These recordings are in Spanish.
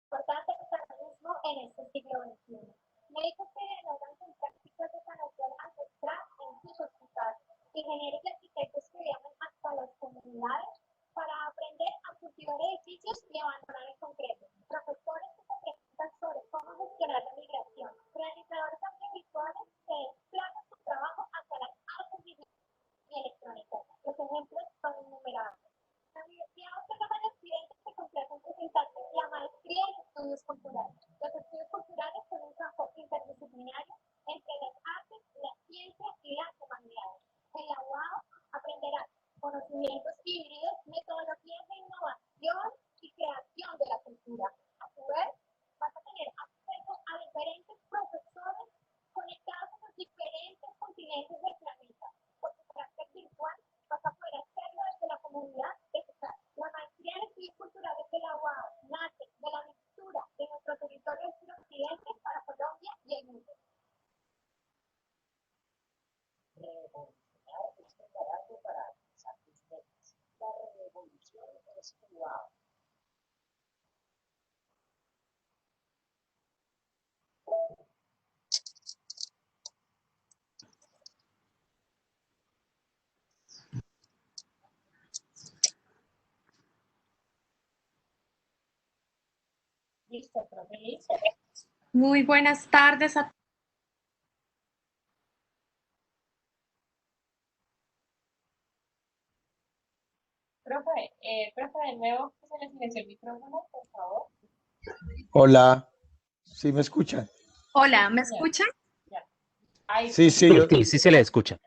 importante el satanismo en este siglo XXI. Médicos que logran con prácticas de sanación ancestral en sus hospitales, ingenieros y arquitectos que viajan hasta las comunidades para aprender a cultivar edificios y abandonar el concreto, profesores que se preguntan sobre cómo gestionar la migración, realizadores audiovisuales que desplazan su trabajo hacia las artes y electrónicas. Los ejemplos son innumerables. La Universidad Autónoma de Occidente se completa en presentarse la maestría en estudios culturales. Los estudios culturales son un campo interdisciplinario entre las artes, la ciencia y las humanidades. En la UAO aprenderás conocimientos híbridos, metodologías de innovación y creación de la cultura. A su vez, vas a tener acceso a diferentes profesores conectados en los diferentes continentes del planeta. Por su carácter virtual, vas a poder hacerlo desde la comunidad de tu casa. La maestría en estudios culturales de la UAO nace de la mixtura de nuestro territorio occidente para Colombia y el mundo. Revolucionar es prepararte para alcanzar tus metas. La revolución es tu UAO. Listo, profe. Muy buenas tardes a Profe, de nuevo, que se le silenció el micrófono, por favor. Hola, ¿sí me escuchan? Hola, ¿me escuchan? Ya. Ahí Sí, sí, yo Sí, sí se le escucha.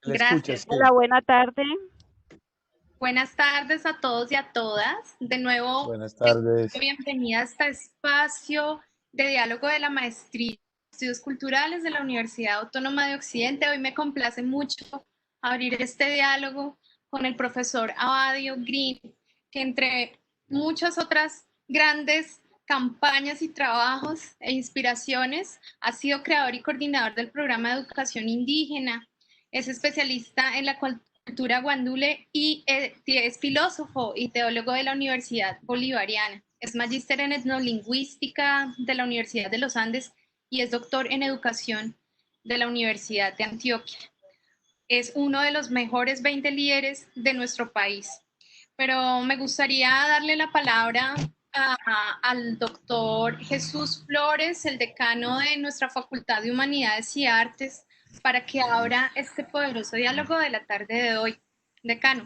le escucho, Gracias. sí. Hola, buena tarde. Buenas tardes a todos y a todas. De nuevo, Buenas tardes. bienvenida a este espacio de diálogo de la maestría en estudios culturales de la Universidad Autónoma de Occidente. Hoy me complace mucho abrir este diálogo con el profesor Abadio Green, que entre muchas otras grandes campañas y trabajos e inspiraciones ha sido creador y coordinador del programa de educación indígena. Es especialista en la cultura guandule y es filósofo y teólogo de la Universidad Bolivariana. Es magíster en etnolingüística de la Universidad de los Andes y es doctor en educación de la Universidad de Antioquia. Es uno de los mejores 20 líderes de nuestro país. Pero me gustaría darle la palabra al doctor Jesús Flores, el decano de nuestra Facultad de Humanidades y Artes, para que abra este poderoso diálogo de la tarde de hoy. Decano.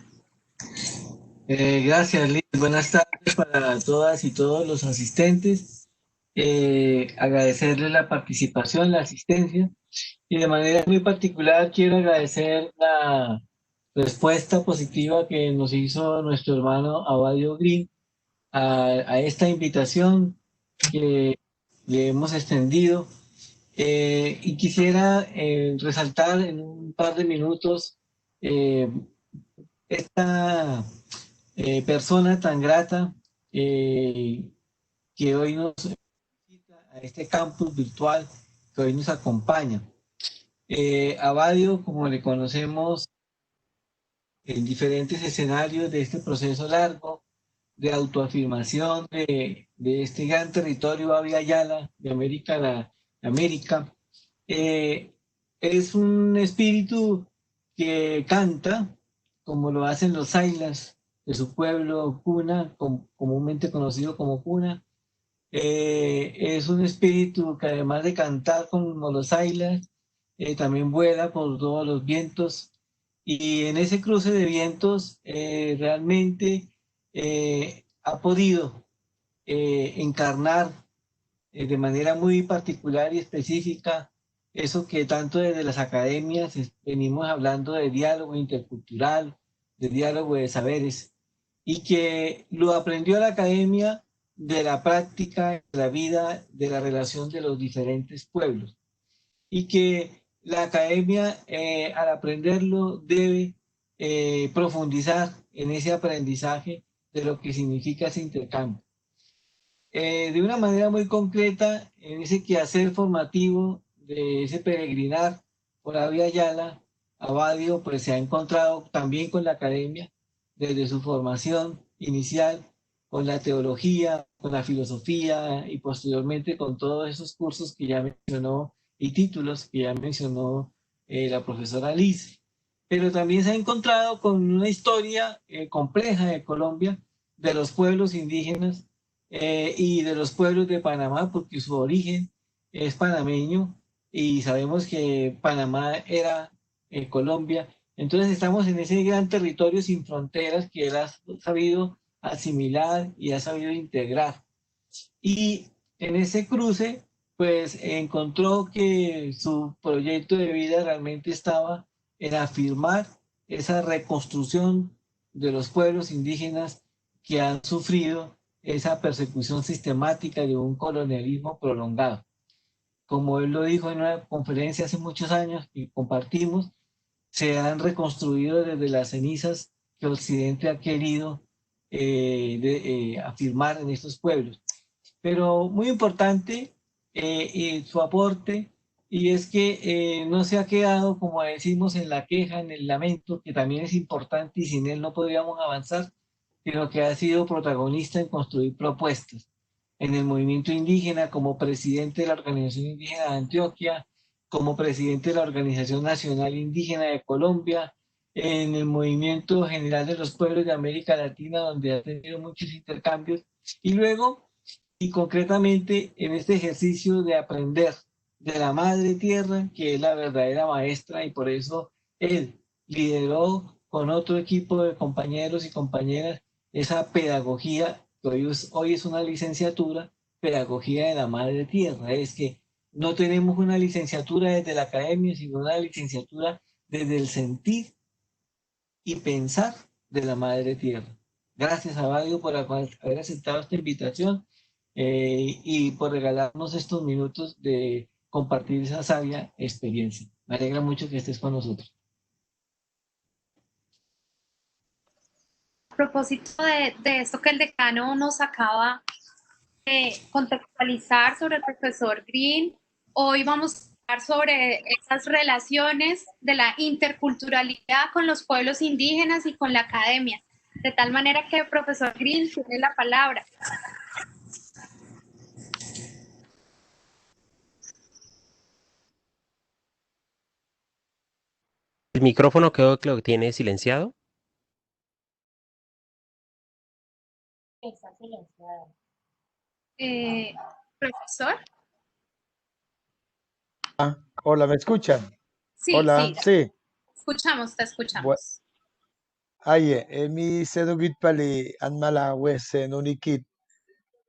Gracias, Liz. Buenas tardes para todas y todos los asistentes. Agradecerles la participación, la asistencia. Y de manera muy particular quiero agradecer la respuesta positiva que nos hizo nuestro hermano Abadio Green a esta invitación que le hemos extendido. Y quisiera resaltar en un par de minutos esta persona tan grata que hoy nos visita a este campus virtual que hoy nos acompaña. Abadio, como le conocemos en diferentes escenarios de este proceso largo de autoafirmación de este gran territorio Abya Yala de América, es un espíritu que canta como lo hacen los Aylas de su pueblo Puna, comúnmente conocido como Puna. Es un espíritu que además de cantar como los Aylas, también vuela por todos los vientos. Y en ese cruce de vientos realmente ha podido encarnar de manera muy particular y específica eso que tanto desde las academias venimos hablando de diálogo intercultural, de diálogo de saberes, y que lo aprendió la academia de la práctica, de la vida, de la relación de los diferentes pueblos, y que la academia al aprenderlo debe profundizar en ese aprendizaje de lo que significa ese intercambio. De una manera muy concreta, en ese quehacer formativo de ese peregrinar por Abya Yala, Abadio pues se ha encontrado también con la academia desde su formación inicial, con la teología, con la filosofía y posteriormente con todos esos cursos que ya mencionó y títulos que ya mencionó la profesora Liz. Pero también se ha encontrado con una historia compleja de Colombia, de los pueblos indígenas y de los pueblos de Panamá, porque su origen es panameño y sabemos que Panamá era Colombia. Entonces estamos en ese gran territorio sin fronteras que él ha sabido asimilar y ha sabido integrar. Y en ese cruce, pues encontró que su proyecto de vida realmente estaba en afirmar esa reconstrucción de los pueblos indígenas que han sufrido esa persecución sistemática de un colonialismo prolongado. Como él lo dijo en una conferencia hace muchos años que compartimos, se han reconstruido desde las cenizas que Occidente ha querido afirmar en estos pueblos. Pero muy importante su aporte, y es que no se ha quedado, como decimos, en la queja, en el lamento, que también es importante y sin él no podríamos avanzar, sino que ha sido protagonista en construir propuestas en el movimiento indígena, como presidente de la Organización Indígena de Antioquia, como presidente de la Organización Nacional Indígena de Colombia, en el movimiento general de los pueblos de América Latina, donde ha tenido muchos intercambios, y luego, y concretamente, en este ejercicio de aprender de la madre tierra, que es la verdadera maestra, y por eso él lideró con otro equipo de compañeros y compañeras esa pedagogía, que hoy es una licenciatura, pedagogía de la madre tierra. Es que no tenemos una licenciatura desde la academia, sino una licenciatura desde el sentir y pensar de la madre tierra. Gracias a Badio por haber aceptado esta invitación y por regalarnos estos minutos de compartir esa sabia experiencia. Me alegra mucho que estés con nosotros. A propósito de esto que el decano nos acaba de contextualizar sobre el profesor Green, hoy vamos a hablar sobre esas relaciones de la interculturalidad con los pueblos indígenas y con la academia, de tal manera que el profesor Green tiene la palabra. El micrófono creo que lo tiene silenciado. Está silenciado. Profesor. Hola, ¿me escuchan? Sí, Hola, sí. Escuchamos, te escuchamos. Aye, mi sedugit pali anmala wese nunikit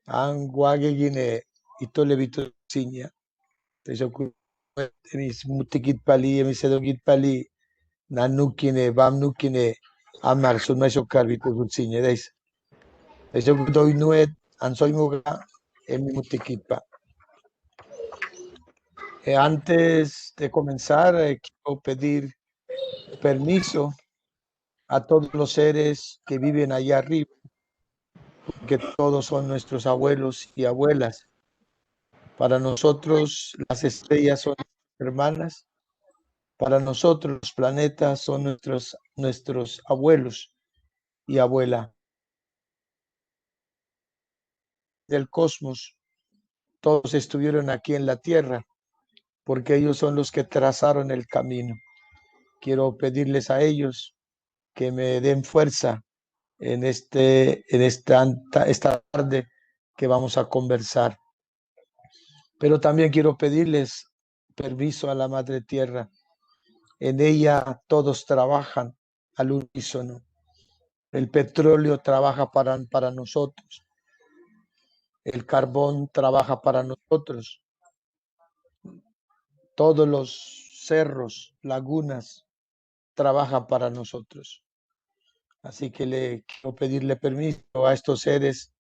ang wagegine itolebito sinya. Tesoku mi mutikit pali, mi sedugit pali nanukine, bamnukine amar sun meso karbito sinya deis. Tesoku doi nuet ansoy muga mi mutikit pa. Antes de comenzar, quiero pedir permiso a todos los seres que viven allá arriba, que todos son nuestros abuelos y abuelas. Para nosotros las estrellas son hermanas, para nosotros los planetas son nuestros abuelos y abuela. Del cosmos, todos estuvieron aquí en la Tierra, porque ellos son los que trazaron el camino. Quiero pedirles a ellos que me den fuerza en esta tarde que vamos a conversar. Pero también quiero pedirles permiso a la Madre Tierra. En ella todos trabajan al unísono. El petróleo trabaja para nosotros. El carbón trabaja para nosotros. Todos los cerros, lagunas, trabajan para nosotros. Así que le quiero pedirle permiso a estos seres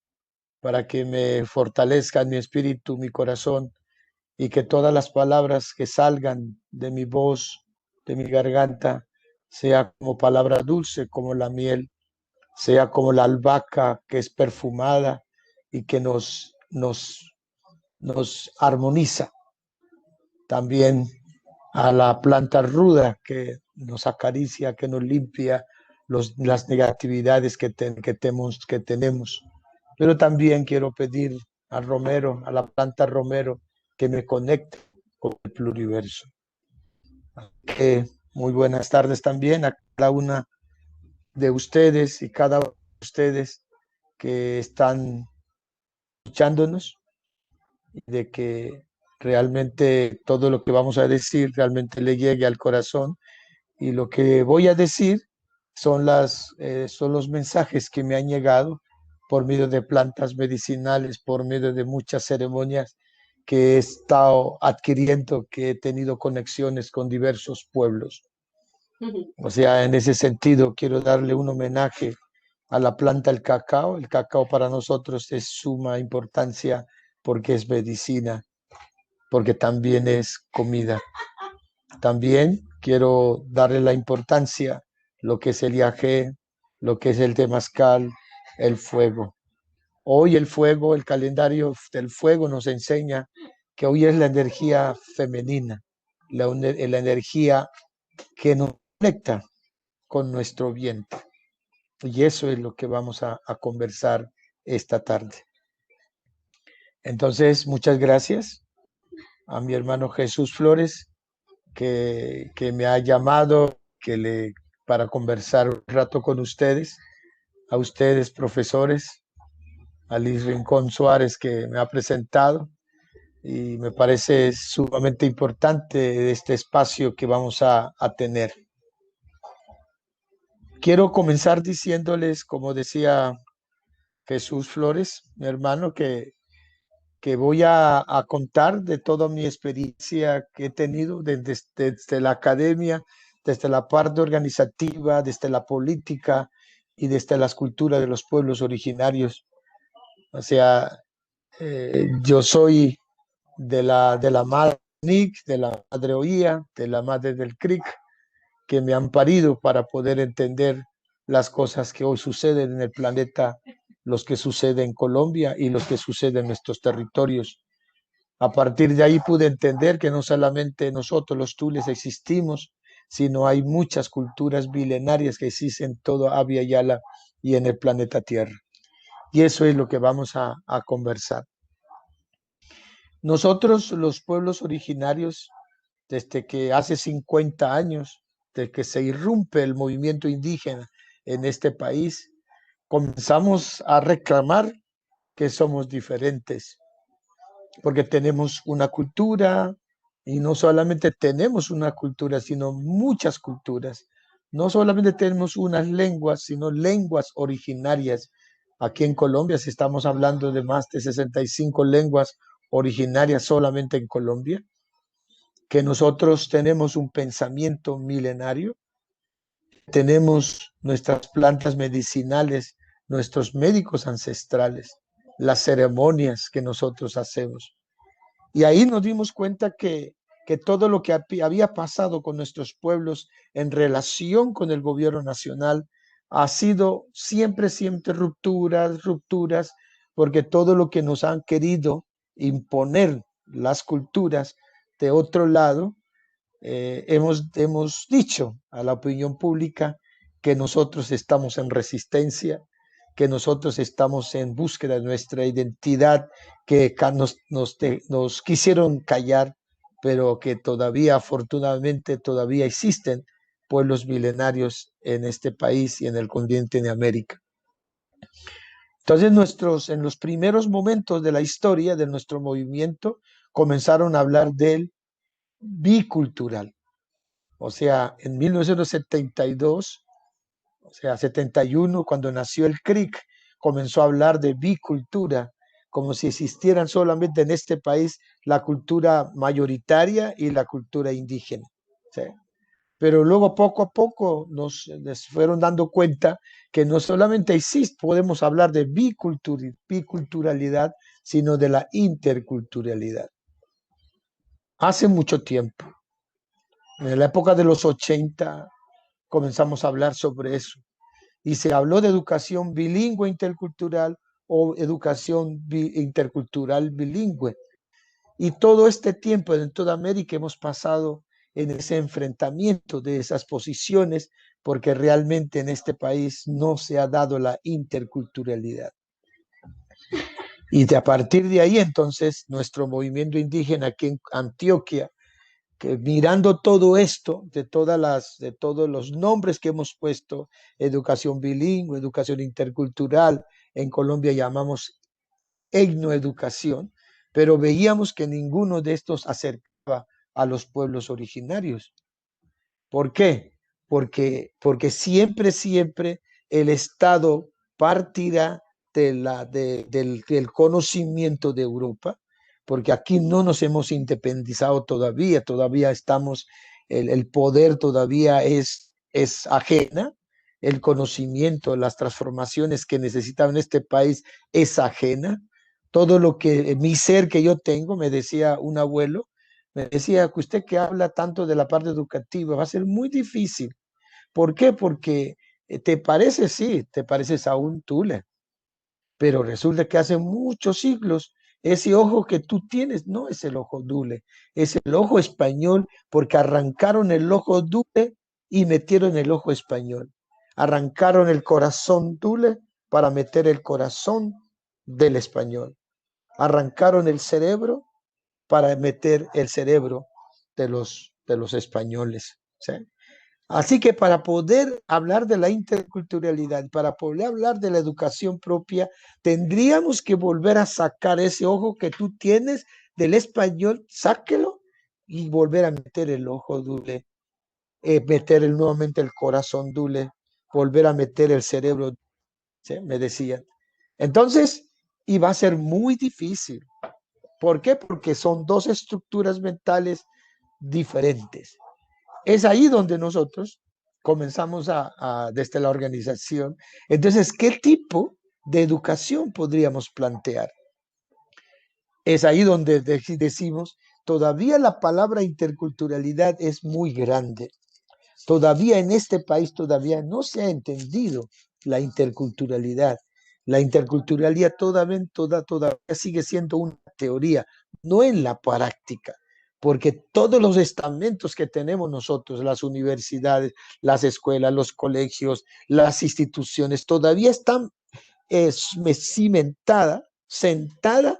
para que me fortalezcan mi espíritu, mi corazón, y que todas las palabras que salgan de mi voz, de mi garganta, sea como palabra dulce, como la miel, sea como la albahaca que es perfumada y que nos armoniza. También a la planta ruda que nos acaricia, que nos limpia las negatividades que tenemos. pero también quiero pedir al romero, a la planta romero, que me conecte con el pluriverso. Muy buenas tardes también a cada una de ustedes y cada uno de ustedes que están escuchándonos, y de que realmente todo lo que vamos a decir realmente le llegue al corazón. Y lo que voy a decir son los mensajes que me han llegado por medio de plantas medicinales, por medio de muchas ceremonias que he estado adquiriendo, que he tenido conexiones con diversos pueblos. O sea, en ese sentido quiero darle un homenaje a la planta del cacao. El cacao para nosotros es suma importancia porque es medicina, porque también es comida. También quiero darle la importancia lo que es el yagé, lo que es el temazcal, el fuego. Hoy el fuego, el calendario del fuego nos enseña que hoy es la energía femenina, la energía que nos conecta con nuestro vientre. Y eso es lo que vamos a conversar esta tarde. Entonces, muchas gracias a mi hermano Jesús Flores, que me ha llamado para conversar un rato con ustedes, a ustedes profesores, a Liz Rincón Suárez, que me ha presentado, y me parece sumamente importante este espacio que vamos a tener. Quiero comenzar diciéndoles, como decía Jesús Flores, mi hermano, que voy a contar de toda mi experiencia que he tenido desde la academia, desde la parte organizativa, desde la política y desde las culturas de los pueblos originarios. O sea, yo soy de la madre Nick, de la madre Oía, de la madre del Cric, que me han parido para poder entender las cosas que hoy suceden en el planeta, los que suceden en Colombia y los que suceden en nuestros territorios. A partir de ahí pude entender que no solamente nosotros los tules existimos, sino hay muchas culturas milenarias que existen en todo Abya Yala y en el planeta Tierra. Y eso es lo que vamos a conversar. Nosotros, los pueblos originarios, desde que hace 50 años, desde que se irrumpe el movimiento indígena en este país, comenzamos a reclamar que somos diferentes, porque tenemos una cultura, y no solamente tenemos una cultura, sino muchas culturas. No solamente tenemos unas lenguas, sino lenguas originarias. Aquí en Colombia, si estamos hablando de más de 65 lenguas originarias solamente en Colombia, que nosotros tenemos un pensamiento milenario, tenemos nuestras plantas medicinales, nuestros médicos ancestrales, las ceremonias que nosotros hacemos. Y ahí nos dimos cuenta que todo lo que había pasado con nuestros pueblos en relación con el gobierno nacional ha sido siempre rupturas, porque todo lo que nos han querido imponer las culturas de otro lado, hemos dicho a la opinión pública que nosotros estamos en resistencia, que nosotros estamos en búsqueda de nuestra identidad, que nos quisieron callar, pero que todavía, afortunadamente, todavía existen pueblos milenarios en este país y en el continente de América. Entonces, en los primeros momentos de la historia de nuestro movimiento, comenzaron a hablar del bicultural. O sea, en 1972, o sea, 71, cuando nació el CRIC, comenzó a hablar de bicultura, como si existieran solamente en este país la cultura mayoritaria y la cultura indígena. ¿Sí? Pero luego poco a poco nos fueron dando cuenta que no solamente podemos hablar de biculturalidad, sino de la interculturalidad. Hace mucho tiempo, en la época de los 80, comenzamos a hablar sobre eso. Y se habló de educación bilingüe intercultural o educación intercultural bilingüe. Y todo este tiempo en toda América hemos pasado en ese enfrentamiento de esas posiciones, porque realmente en este país no se ha dado la interculturalidad. Y a partir de ahí, entonces, nuestro movimiento indígena aquí en Antioquia, que mirando todo esto, de todos los nombres que hemos puesto, educación bilingüe, educación intercultural, en Colombia llamamos etnoeducación, pero veíamos que ninguno de estos acercaba a los pueblos originarios. ¿Por qué? Porque siempre el Estado partirá del conocimiento de Europa, porque aquí no nos hemos independizado todavía estamos, el poder todavía es ajena, el conocimiento, las transformaciones que necesitaba en este país es ajena. Todo lo que mi ser que yo tengo, me decía un abuelo, me decía que usted que habla tanto de la parte educativa va a ser muy difícil. ¿Por qué? Porque te parece, sí, te pareces a un tule, pero resulta que hace muchos siglos ese ojo que tú tienes no es el ojo dule, es el ojo español, porque arrancaron el ojo dule y metieron el ojo español. Arrancaron el corazón dule para meter el corazón del español. Arrancaron el cerebro para meter el cerebro de los españoles. ¿Sí? Así que para poder hablar de la interculturalidad, para poder hablar de la educación propia, tendríamos que volver a sacar ese ojo que tú tienes del español, sáquelo y volver a meter el ojo dule, meter nuevamente el corazón dule, volver a meter el cerebro, ¿sí? Me decían. Entonces, iba a ser muy difícil. ¿Por qué? Porque son dos estructuras mentales diferentes. Es ahí donde nosotros comenzamos desde la organización. Entonces, ¿qué tipo de educación podríamos plantear? Es ahí donde decimos, todavía la palabra interculturalidad es muy grande. Todavía en este país todavía no se ha entendido la interculturalidad. La interculturalidad todavía sigue siendo una teoría, no en la práctica, porque todos los estamentos que tenemos nosotros, las universidades, las escuelas, los colegios, las instituciones, todavía están sentada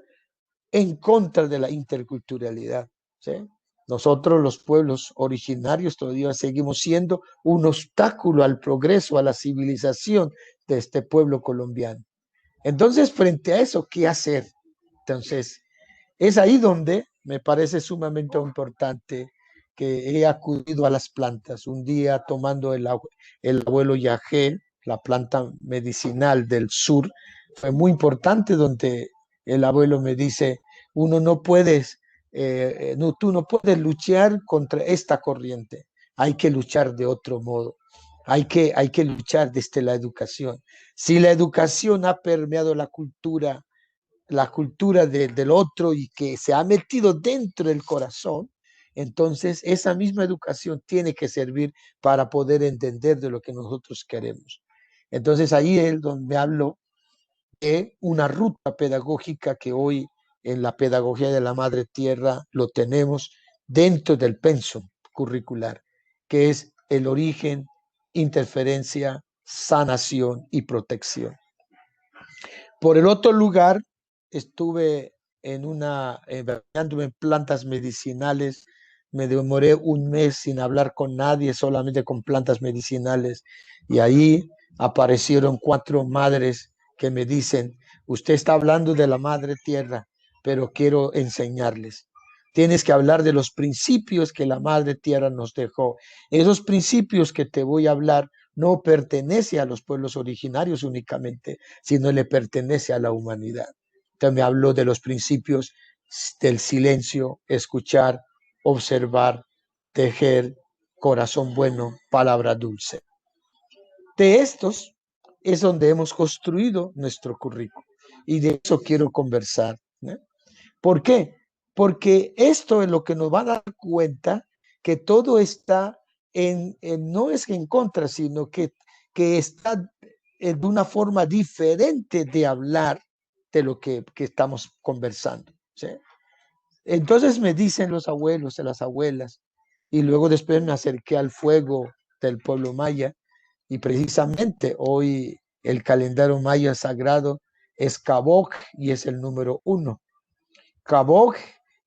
en contra de la interculturalidad. ¿Sí? Nosotros los pueblos originarios todavía seguimos siendo un obstáculo al progreso, a la civilización de este pueblo colombiano. Entonces, frente a eso, ¿qué hacer? Entonces, es ahí donde me parece sumamente importante que he acudido a las plantas. Un día tomando el abuelo yagé, la planta medicinal del sur, fue muy importante donde el abuelo me dice, uno no puedes, tú no puedes luchar contra esta corriente, hay que luchar de otro modo. Hay que luchar desde la educación. Si la educación ha permeado la cultura del otro y que se ha metido dentro del corazón, entonces esa misma educación tiene que servir para poder entender de lo que nosotros queremos. Entonces ahí es donde hablo de una ruta pedagógica que hoy en la pedagogía de la madre tierra lo tenemos dentro del pensum curricular, que es el origen, interferencia, sanación y protección. Por el otro lugar, estuve en plantas medicinales, me demoré un mes sin hablar con nadie, solamente con plantas medicinales, y ahí aparecieron 4 madres que me dicen, usted está hablando de la madre tierra, pero quiero enseñarles. Tienes que hablar de los principios que la madre tierra nos dejó. Esos principios que te voy a hablar no pertenece a los pueblos originarios únicamente, sino le pertenece a la humanidad. Entonces me habló de los principios del silencio, escuchar, observar, tejer, corazón bueno, palabra dulce. De estos es donde hemos construido nuestro currículo y de eso quiero conversar, ¿no? ¿Por qué? Porque esto es lo que nos va a dar cuenta que todo está no es en contra, sino que está de una forma diferente de hablar de lo que estamos conversando. ¿Sí? Entonces me dicen los abuelos y las abuelas, y luego después me acerqué al fuego del pueblo maya, y precisamente hoy el calendario maya sagrado es Kabok y es el número 1. Kabok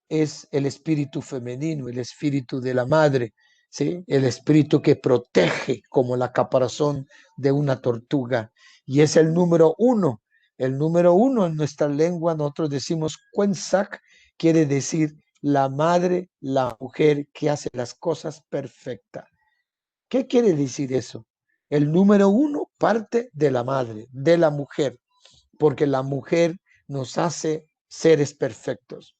es el espíritu femenino, el espíritu de la madre, ¿sí? El espíritu que protege como la caparazón de una tortuga. Y es el número 1. El número 1 en nuestra lengua, nosotros decimos Cuensac, quiere decir la madre, la mujer que hace las cosas perfectas. ¿Qué quiere decir eso? El número 1 parte de la madre, de la mujer, porque la mujer nos hace seres perfectos.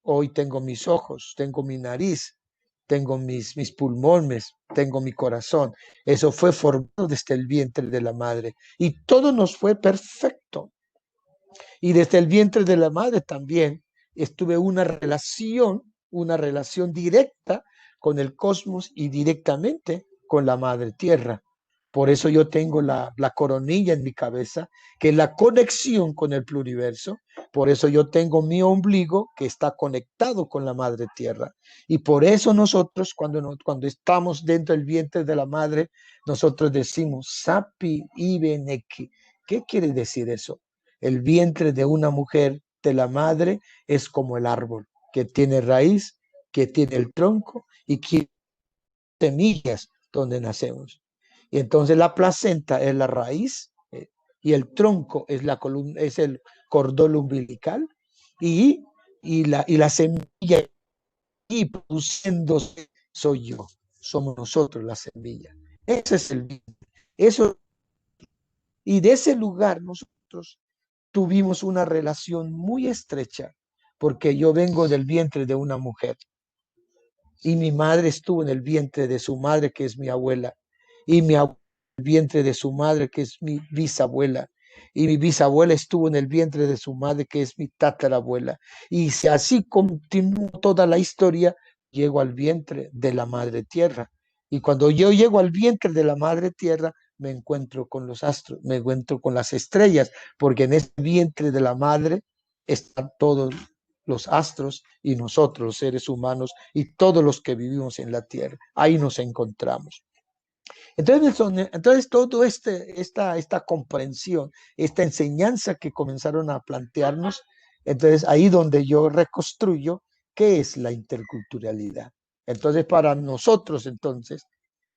Hoy tengo mis ojos, tengo mi nariz, tengo mis pulmones, tengo mi corazón. Eso fue formado desde el vientre de la madre y todo nos fue perfecto. Y desde el vientre de la madre también estuve una relación directa con el cosmos y directamente con la madre tierra. Por eso yo tengo la coronilla en mi cabeza, que es la conexión con el pluriverso. Por eso yo tengo mi ombligo que está conectado con la madre tierra. Y por eso nosotros, cuando estamos dentro del vientre de la madre, nosotros decimos, Sapi Ibeneki. ¿Qué quiere decir eso? El vientre de una mujer, de la madre, es como el árbol, que tiene raíz, que tiene el tronco y que semillas donde nacemos. Y entonces la placenta es la raíz y el tronco es la columna, es el cordón umbilical y la semilla y produciéndose soy yo, somos nosotros la semilla. Ese es el eso, y de ese lugar nosotros tuvimos una relación muy estrecha porque yo vengo del vientre de una mujer y mi madre estuvo en el vientre de su madre, que es mi abuela, y mi abuela en el vientre de su madre, que es mi bisabuela, y mi bisabuela estuvo en el vientre de su madre, que es mi tatarabuela. Y si así continúa toda la historia, llego al vientre de la madre tierra. Y cuando yo llego al vientre de la madre tierra, me encuentro con los astros, me encuentro con las estrellas, porque en ese vientre de la madre están todos los astros y nosotros, los seres humanos, y todos los que vivimos en la tierra. Ahí nos encontramos. Entonces todo esta comprensión, esta enseñanza que comenzaron a plantearnos, entonces ahí donde yo reconstruyo qué es la interculturalidad. Entonces para nosotros, entonces,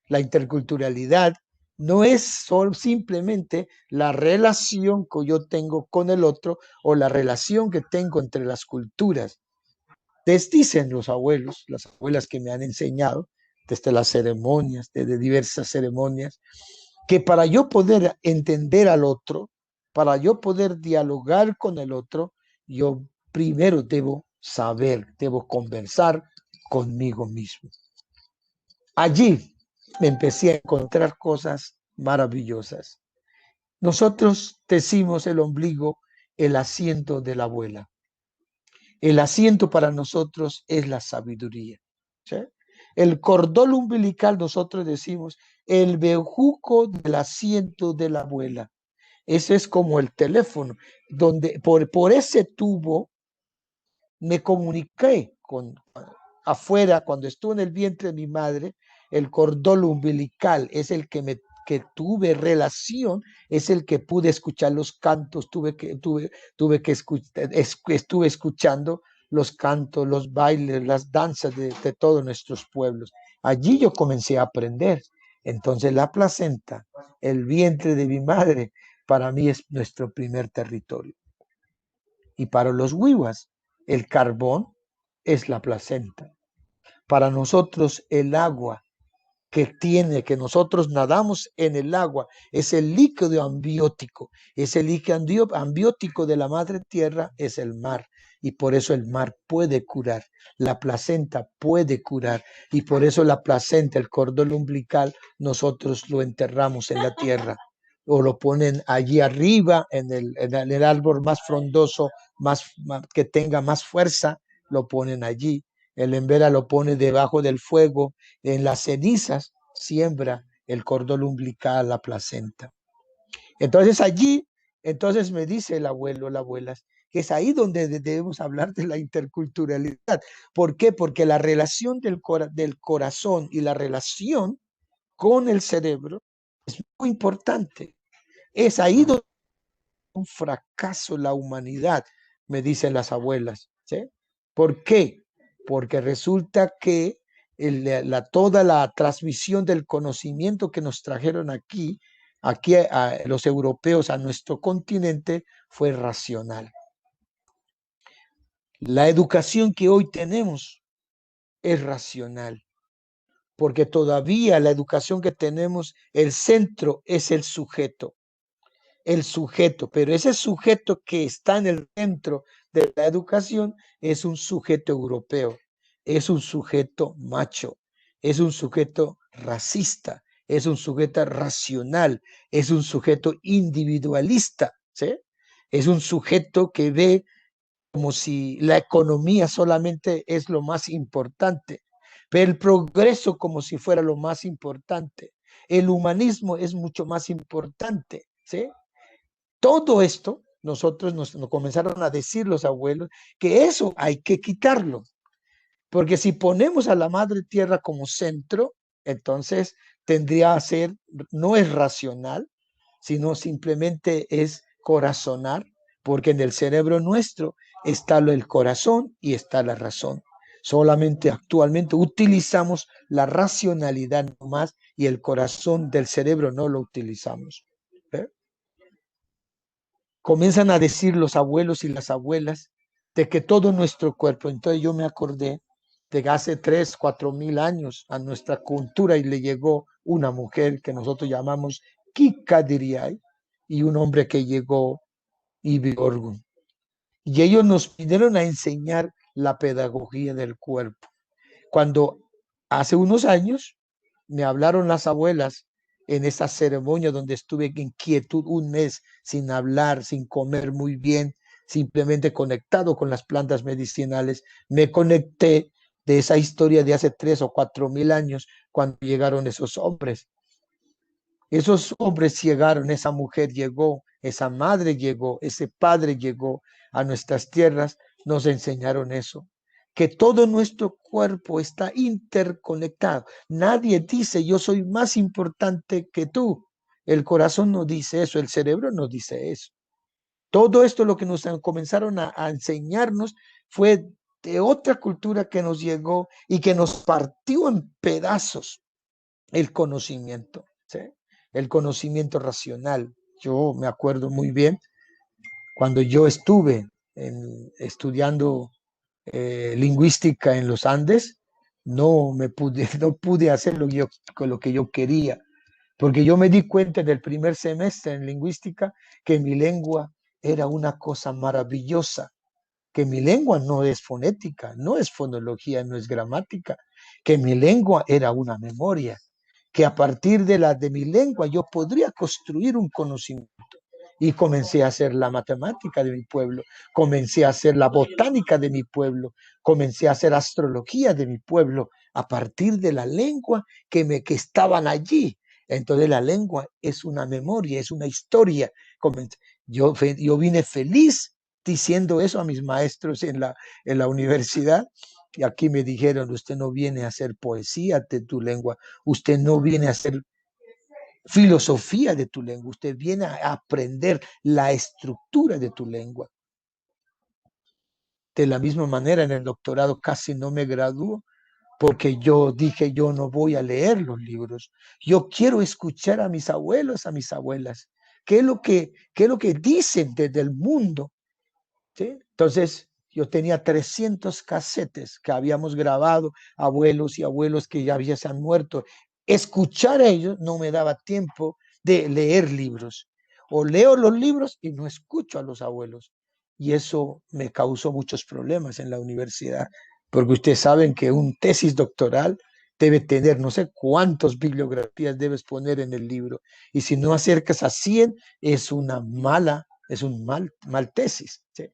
la interculturalidad no es solo simplemente la relación que yo tengo con el otro o la relación que tengo entre las culturas. Les dicen los abuelos, las abuelas que me han enseñado desde las ceremonias, desde diversas ceremonias, que para yo poder entender al otro, para yo poder dialogar con el otro, yo primero debo saber, debo conversar conmigo mismo. Allí me empecé a encontrar cosas maravillosas. Nosotros decimos el ombligo, el asiento de la abuela. El asiento para nosotros es la sabiduría. ¿Sí? El cordón umbilical, nosotros decimos, el bejuco del asiento de la abuela. Ese es como el teléfono, donde por ese tubo me comuniqué con afuera, cuando estuve en el vientre de mi madre, el cordón umbilical es el que tuve relación, es el que pude escuchar los cantos, estuve escuchando los cantos, los bailes, las danzas de todos nuestros pueblos. Allí yo comencé a aprender. Entonces la placenta, el vientre de mi madre, para mí es nuestro primer territorio. Y para los huivas, el carbón es la placenta. Para nosotros el agua que nosotros nadamos en el agua, es el líquido ambiótico. Ese líquido ambiótico de la madre tierra es el mar. Y por eso el mar puede curar, la placenta puede curar. Y por eso la placenta, el cordón umbilical, nosotros lo enterramos en la tierra. O lo ponen allí arriba, en el árbol más frondoso, que tenga más fuerza, lo ponen allí. El embera lo pone debajo del fuego, en las cenizas siembra el cordón umbilical, la placenta. Entonces allí, entonces me dice el abuelo, la abuela, que es ahí donde debemos hablar de la interculturalidad. ¿Por qué? Porque la relación del corazón y la relación con el cerebro es muy importante. Es ahí donde un fracaso la humanidad, me dicen las abuelas, ¿sí? ¿Por qué? Porque resulta que toda la transmisión del conocimiento que nos trajeron aquí a los europeos, a nuestro continente, fue racional. La educación que hoy tenemos es racional, porque todavía la educación que tenemos, el centro es el sujeto, pero ese sujeto que está en el centro de la educación es un sujeto europeo, es un sujeto macho, es un sujeto racista, es un sujeto racional, es un sujeto individualista, ¿sí? Es un sujeto que ve como si la economía solamente es lo más importante, pero el progreso como si fuera lo más importante. El humanismo es mucho más importante, ¿sí? Todo esto, nosotros nos comenzaron a decir los abuelos que eso hay que quitarlo, porque si ponemos a la madre tierra como centro, entonces tendría a ser, no es racional, sino simplemente es corazonar, porque en el cerebro nuestro está el corazón y está la razón. Solamente actualmente utilizamos la racionalidad nomás y el corazón del cerebro no lo utilizamos. ¿Eh? Comienzan a decir los abuelos y las abuelas de que todo nuestro cuerpo, entonces yo me acordé de que hace 3.000, 4.000 años a nuestra cultura y le llegó una mujer que nosotros llamamos Kikadiriay y un hombre que llegó Ibiorgun. Y ellos nos vinieron a enseñar la pedagogía del cuerpo. Cuando hace unos años me hablaron las abuelas en esa ceremonia donde estuve en quietud un mes sin hablar, sin comer muy bien, simplemente conectado con las plantas medicinales, me conecté de esa historia de hace 3.000 o 4.000 años cuando llegaron esos hombres. Esos hombres llegaron, esa mujer llegó, esa madre llegó, ese padre llegó a nuestras tierras, nos enseñaron eso, que todo nuestro cuerpo está interconectado. Nadie dice yo soy más importante que tú. El corazón no dice eso, el cerebro no dice eso. Todo esto lo que nos comenzaron a enseñarnos fue de otra cultura que nos llegó y que nos partió en pedazos el conocimiento, ¿sí? El conocimiento racional. Yo me acuerdo muy bien cuando yo estuve estudiando lingüística en los Andes, no pude hacer lo que yo quería, porque yo me di cuenta en el primer semestre en lingüística que mi lengua era una cosa maravillosa, que mi lengua no es fonética, no es fonología, no es gramática, que mi lengua era una memoria, que a partir de mi lengua yo podría construir un conocimiento. Y comencé a hacer la matemática de mi pueblo, comencé a hacer la botánica de mi pueblo, comencé a hacer astrología de mi pueblo a partir de la lengua que estaban allí. Entonces la lengua es una memoria, es una historia. Yo vine feliz diciendo eso a mis maestros en la universidad. Y aquí me dijeron, usted no viene a hacer poesía de tu lengua, usted no viene a hacer filosofía de tu lengua, usted viene a aprender la estructura de tu lengua. De la misma manera, en el doctorado casi no me graduó porque yo dije, yo no voy a leer los libros, yo quiero escuchar a mis abuelos, a mis abuelas, qué es lo que dicen desde el mundo, ¿sí? Entonces, yo tenía 300 casetes que habíamos grabado, abuelos y abuelos que ya se han muerto. Escuchar a ellos no me daba tiempo de leer libros. O leo los libros y no escucho a los abuelos. Y eso me causó muchos problemas en la universidad, porque ustedes saben que un tesis doctoral debe tener no sé cuántas bibliografías debes poner en el libro. Y si no acercas a 100, es un mal tesis, ¿sí?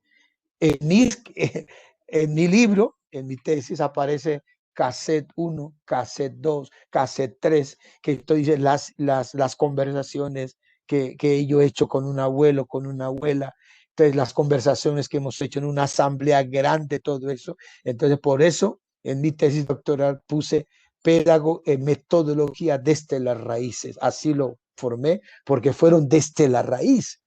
En mi libro, en mi tesis, aparece cassette 1, cassette 2, cassette 3, que estoy las conversaciones que yo he hecho con un abuelo, con una abuela, entonces las conversaciones que hemos hecho en una asamblea grande, todo eso. Entonces, por eso, en mi tesis doctoral puse metodología desde las raíces. Así lo formé, porque fueron desde la raíz.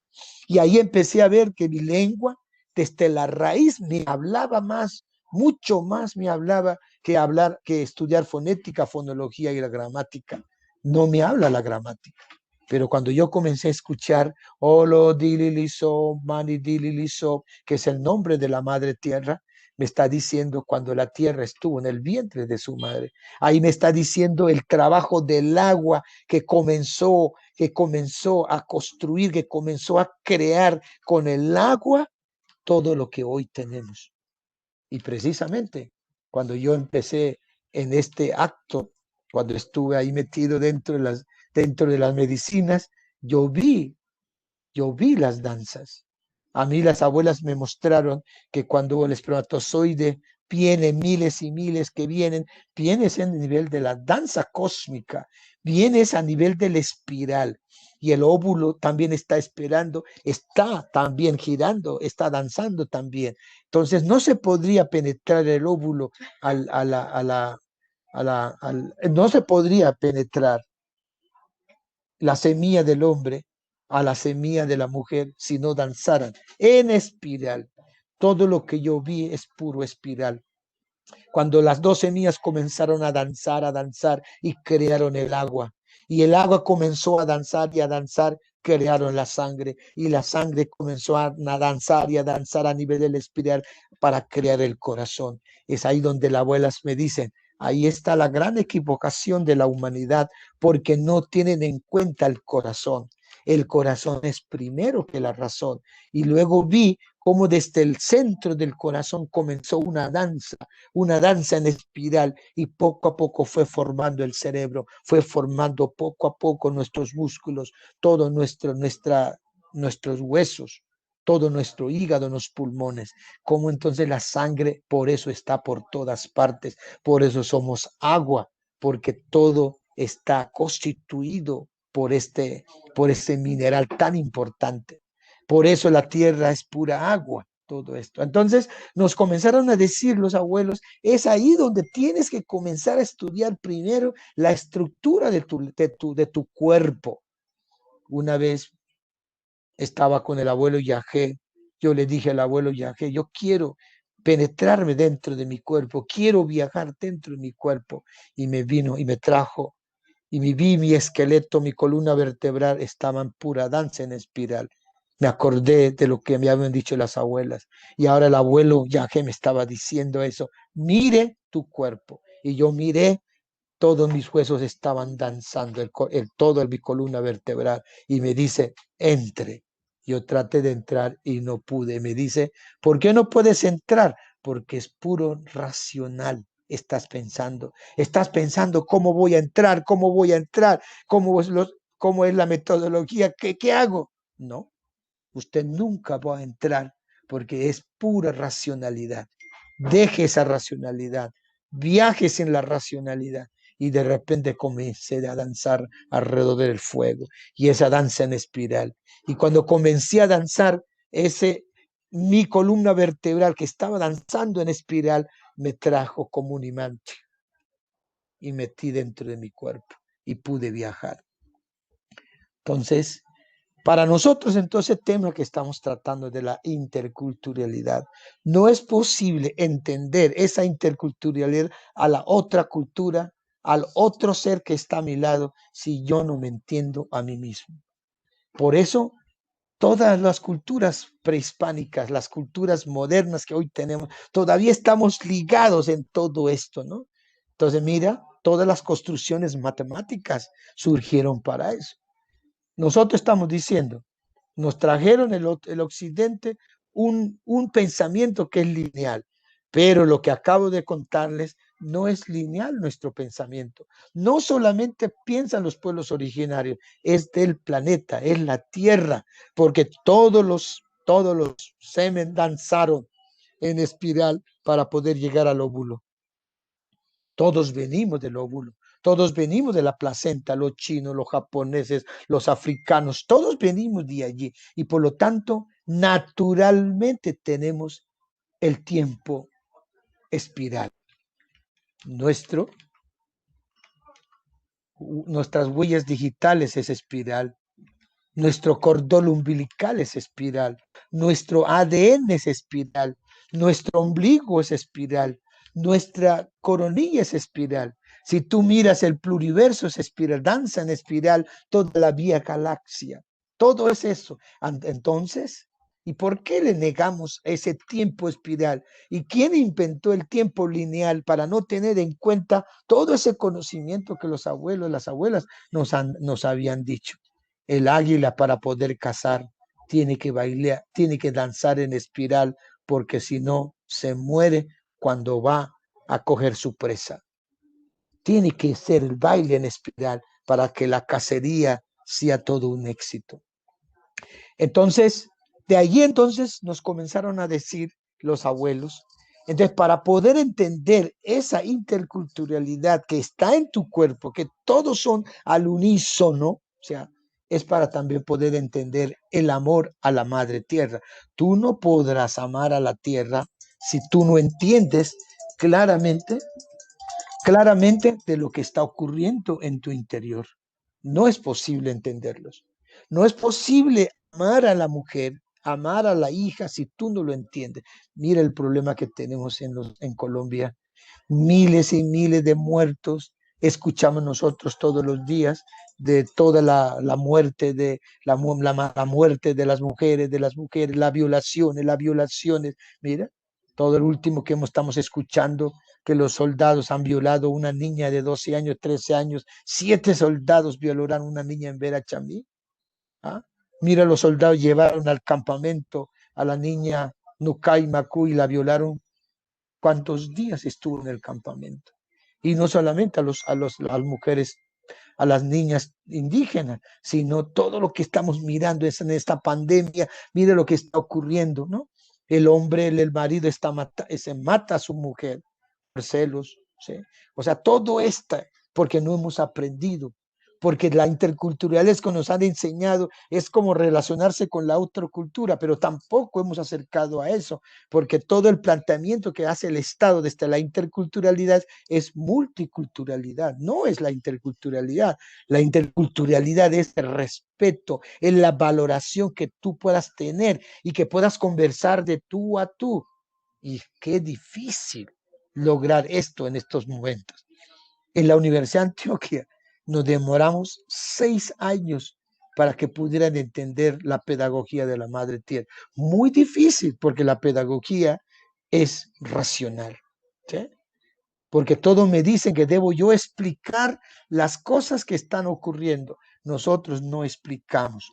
Y ahí empecé a ver que mi lengua, desde la raíz, me hablaba más, mucho más me hablaba que hablar, que estudiar fonética, fonología y la gramática. No me habla la gramática. Pero cuando yo comencé a escuchar Olo Dililiso, Mani Dililiso, que es el nombre de la madre tierra, me está diciendo cuando la tierra estuvo en el vientre de su madre. Ahí me está diciendo el trabajo del agua que comenzó a construir, que comenzó a crear con el agua todo lo que hoy tenemos. Y precisamente cuando yo empecé en este acto, cuando estuve ahí metido dentro de las medicinas, yo vi las danzas. A mí las abuelas me mostraron que cuando el espermatozoide viene, miles y miles que vienen, vienes en el nivel de la danza cósmica, vienes a nivel de la espiral. Y el óvulo también está esperando, está también girando, está danzando también. Entonces no se podría penetrar el óvulo no se podría penetrar la semilla del hombre a la semilla de la mujer si no danzaran en espiral. Todo lo que yo vi es puro espiral. Cuando las dos semillas comenzaron a danzar y crearon el agua, y el agua comenzó a danzar y a danzar, crearon la sangre, y la sangre comenzó a danzar y a danzar a nivel del espiral para crear el corazón. Es ahí donde las abuelas me dicen, ahí está la gran equivocación de la humanidad, porque no tienen en cuenta el corazón. El corazón es primero que la razón. Y luego vi cómo desde el centro del corazón comenzó una danza en espiral, y poco a poco fue formando el cerebro, fue formando poco a poco nuestros músculos, todo nuestros huesos, todo nuestro hígado, los pulmones, como entonces la sangre, por eso está por todas partes, por eso somos agua, porque todo está constituido por este mineral tan importante. Por eso la tierra es pura agua, todo esto. Entonces nos comenzaron a decir los abuelos, es ahí donde tienes que comenzar a estudiar primero la estructura de tu cuerpo. Una vez estaba con el abuelo Yahé, yo le dije al abuelo Yahé, yo quiero penetrarme dentro de mi cuerpo, quiero viajar dentro de mi cuerpo, y me vino y me trajo, y vi mi esqueleto, mi columna vertebral estaba en pura danza en espiral. Me acordé de lo que me habían dicho las abuelas, y ahora el abuelo Yahé me estaba diciendo eso, mire tu cuerpo, y yo miré, todos mis huesos estaban danzando, todo mi columna vertebral, y me dice, entre. Yo traté de entrar y no pude. Me dice, ¿por qué no puedes entrar? Porque es puro racional. Estás pensando cómo voy a entrar, cómo es la metodología, ¿qué hago? No, usted nunca va a entrar porque es pura racionalidad. Deje esa racionalidad, viajes en la racionalidad, y de repente comencé a danzar alrededor del fuego, y esa danza en espiral. Y cuando comencé a danzar, mi columna vertebral que estaba danzando en espiral me trajo como un imán y metí dentro de mi cuerpo y pude viajar. Entonces, para nosotros, entonces, tema que estamos tratando de la interculturalidad. No es posible entender esa interculturalidad a la otra cultura, al otro ser que está a mi lado, si yo no me entiendo a mí mismo. Por eso, todas las culturas prehispánicas, las culturas modernas que hoy tenemos, todavía estamos ligados en todo esto, ¿no? Entonces, mira, todas las construcciones matemáticas surgieron para eso. Nosotros estamos diciendo, nos trajeron el occidente un pensamiento que es lineal, pero lo que acabo de contarles no es lineal nuestro pensamiento. No solamente piensan los pueblos originarios, es del planeta, es la tierra, porque todos los semen danzaron en espiral para poder llegar al óvulo. Todos venimos del óvulo. Todos venimos de la placenta, los chinos, los japoneses, los africanos, todos venimos de allí, y por lo tanto, naturalmente tenemos el tiempo espiral. Nuestras huellas digitales es espiral, nuestro cordón umbilical es espiral, nuestro ADN es espiral, nuestro ombligo es espiral, nuestra coronilla es espiral. Si tú miras el pluriverso es espiral, danza en espiral, toda la vía galaxia, todo es eso. Entonces, ¿y por qué le negamos ese tiempo espiral? ¿Y quién inventó el tiempo lineal para no tener en cuenta todo ese conocimiento que los abuelos, las abuelas nos habían dicho? El águila para poder cazar tiene que bailar, tiene que danzar en espiral, porque si no se muere cuando va a coger su presa. Tiene que ser el baile en espiral para que la cacería sea todo un éxito. Entonces, de allí entonces nos comenzaron a decir los abuelos. Entonces, para poder entender esa interculturalidad que está en tu cuerpo, que todos son al unísono, o sea, es para también poder entender el amor a la madre tierra. Tú no podrás amar a la tierra si tú no entiendes claramente de lo que está ocurriendo en tu interior. No es posible entenderlos. No es posible amar a la mujer, amar a la hija si tú no lo entiendes. Mira el problema que tenemos en Colombia. Miles y miles de muertos. Escuchamos nosotros todos los días de toda la muerte de la muerte de las mujeres, las violaciones. Mira, todo el último que estamos escuchando, que los soldados han violado a una niña de 12 años, 13 años, 7 soldados violaron a una niña en Verachamí. ¿Ah? Mira, los soldados llevaron al campamento a la niña Nukai Macu y la violaron. ¿Cuántos días estuvo en el campamento? Y no solamente a las mujeres, a las niñas indígenas, sino todo lo que estamos mirando en esta pandemia. Mire lo que está ocurriendo, ¿no? El hombre, el marido se mata a su mujer por celos, ¿sí? O sea, todo esto porque no hemos aprendido, porque la interculturalidad que nos han enseñado es como relacionarse con la otra cultura, pero tampoco hemos acercado a eso, porque todo el planteamiento que hace el Estado desde la interculturalidad es multiculturalidad, no es la interculturalidad. La interculturalidad es el respeto, es la valoración que tú puedas tener y que puedas conversar de tú a tú. Y qué difícil lograr esto en estos momentos. En la Universidad de Antioquia nos demoramos 6 años para que pudieran entender la pedagogía de la Madre Tierra. Muy difícil porque la pedagogía es racional, ¿sí? Porque todos me dicen que debo yo explicar las cosas que están ocurriendo. Nosotros no explicamos.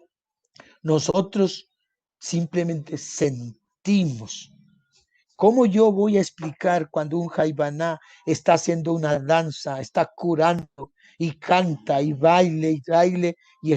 Nosotros simplemente sentimos. ¿Cómo yo voy a explicar cuando un jaibaná está haciendo una danza, está curando y canta y baile y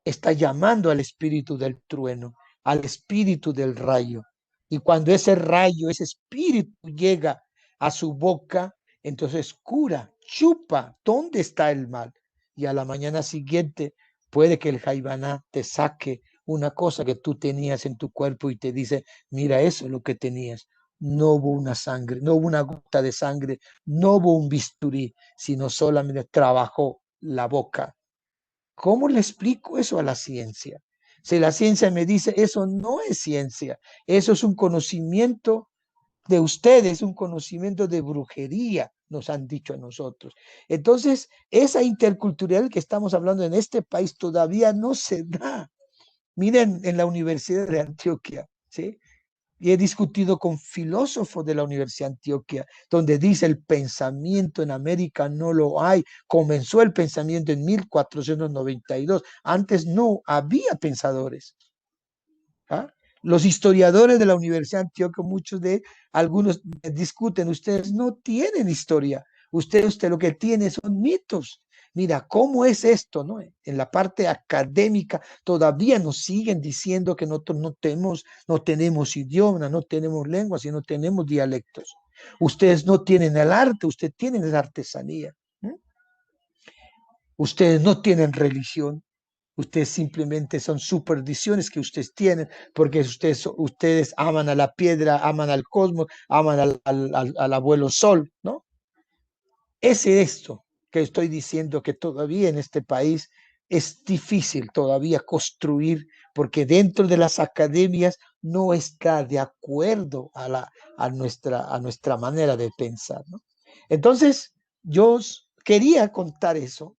está llamando al espíritu del trueno, al espíritu del rayo? Y cuando ese rayo, ese espíritu llega a su boca, entonces cura, chupa, ¿dónde está el mal? Y a la mañana siguiente puede que el jaibaná te saque una cosa que tú tenías en tu cuerpo y te dice, mira, eso es lo que tenías. No hubo una sangre, no hubo una gota de sangre, no hubo un bisturí, sino solamente trabajó la boca. ¿Cómo le explico eso a la ciencia? Si la ciencia me dice, eso no es ciencia, eso es un conocimiento de ustedes, un conocimiento de brujería, nos han dicho a nosotros. Entonces, esa interculturalidad que estamos hablando en este país todavía no se da. Miren, en la Universidad de Antioquia, ¿sí? Y he discutido con filósofos de la Universidad de Antioquia, donde dice el pensamiento en América no lo hay. Comenzó el pensamiento en 1492. Antes no había pensadores. ¿Ah? Los historiadores de la Universidad de Antioquia, algunos discuten, ustedes no tienen historia. Usted lo que tiene son mitos. Mira, ¿cómo es esto? ¿No? En la parte académica todavía nos siguen diciendo que nosotros no tenemos idioma, no tenemos lenguas y no tenemos dialectos. Ustedes no tienen el arte, ustedes tienen la artesanía. Ustedes no tienen religión. Ustedes simplemente son supersticiones que ustedes tienen porque ustedes aman a la piedra, aman al cosmos, aman al abuelo sol, ¿no? Es esto que estoy diciendo que todavía en este país es difícil todavía construir porque dentro de las academias no está de acuerdo a nuestra manera de pensar, ¿no? Entonces, yo quería contar eso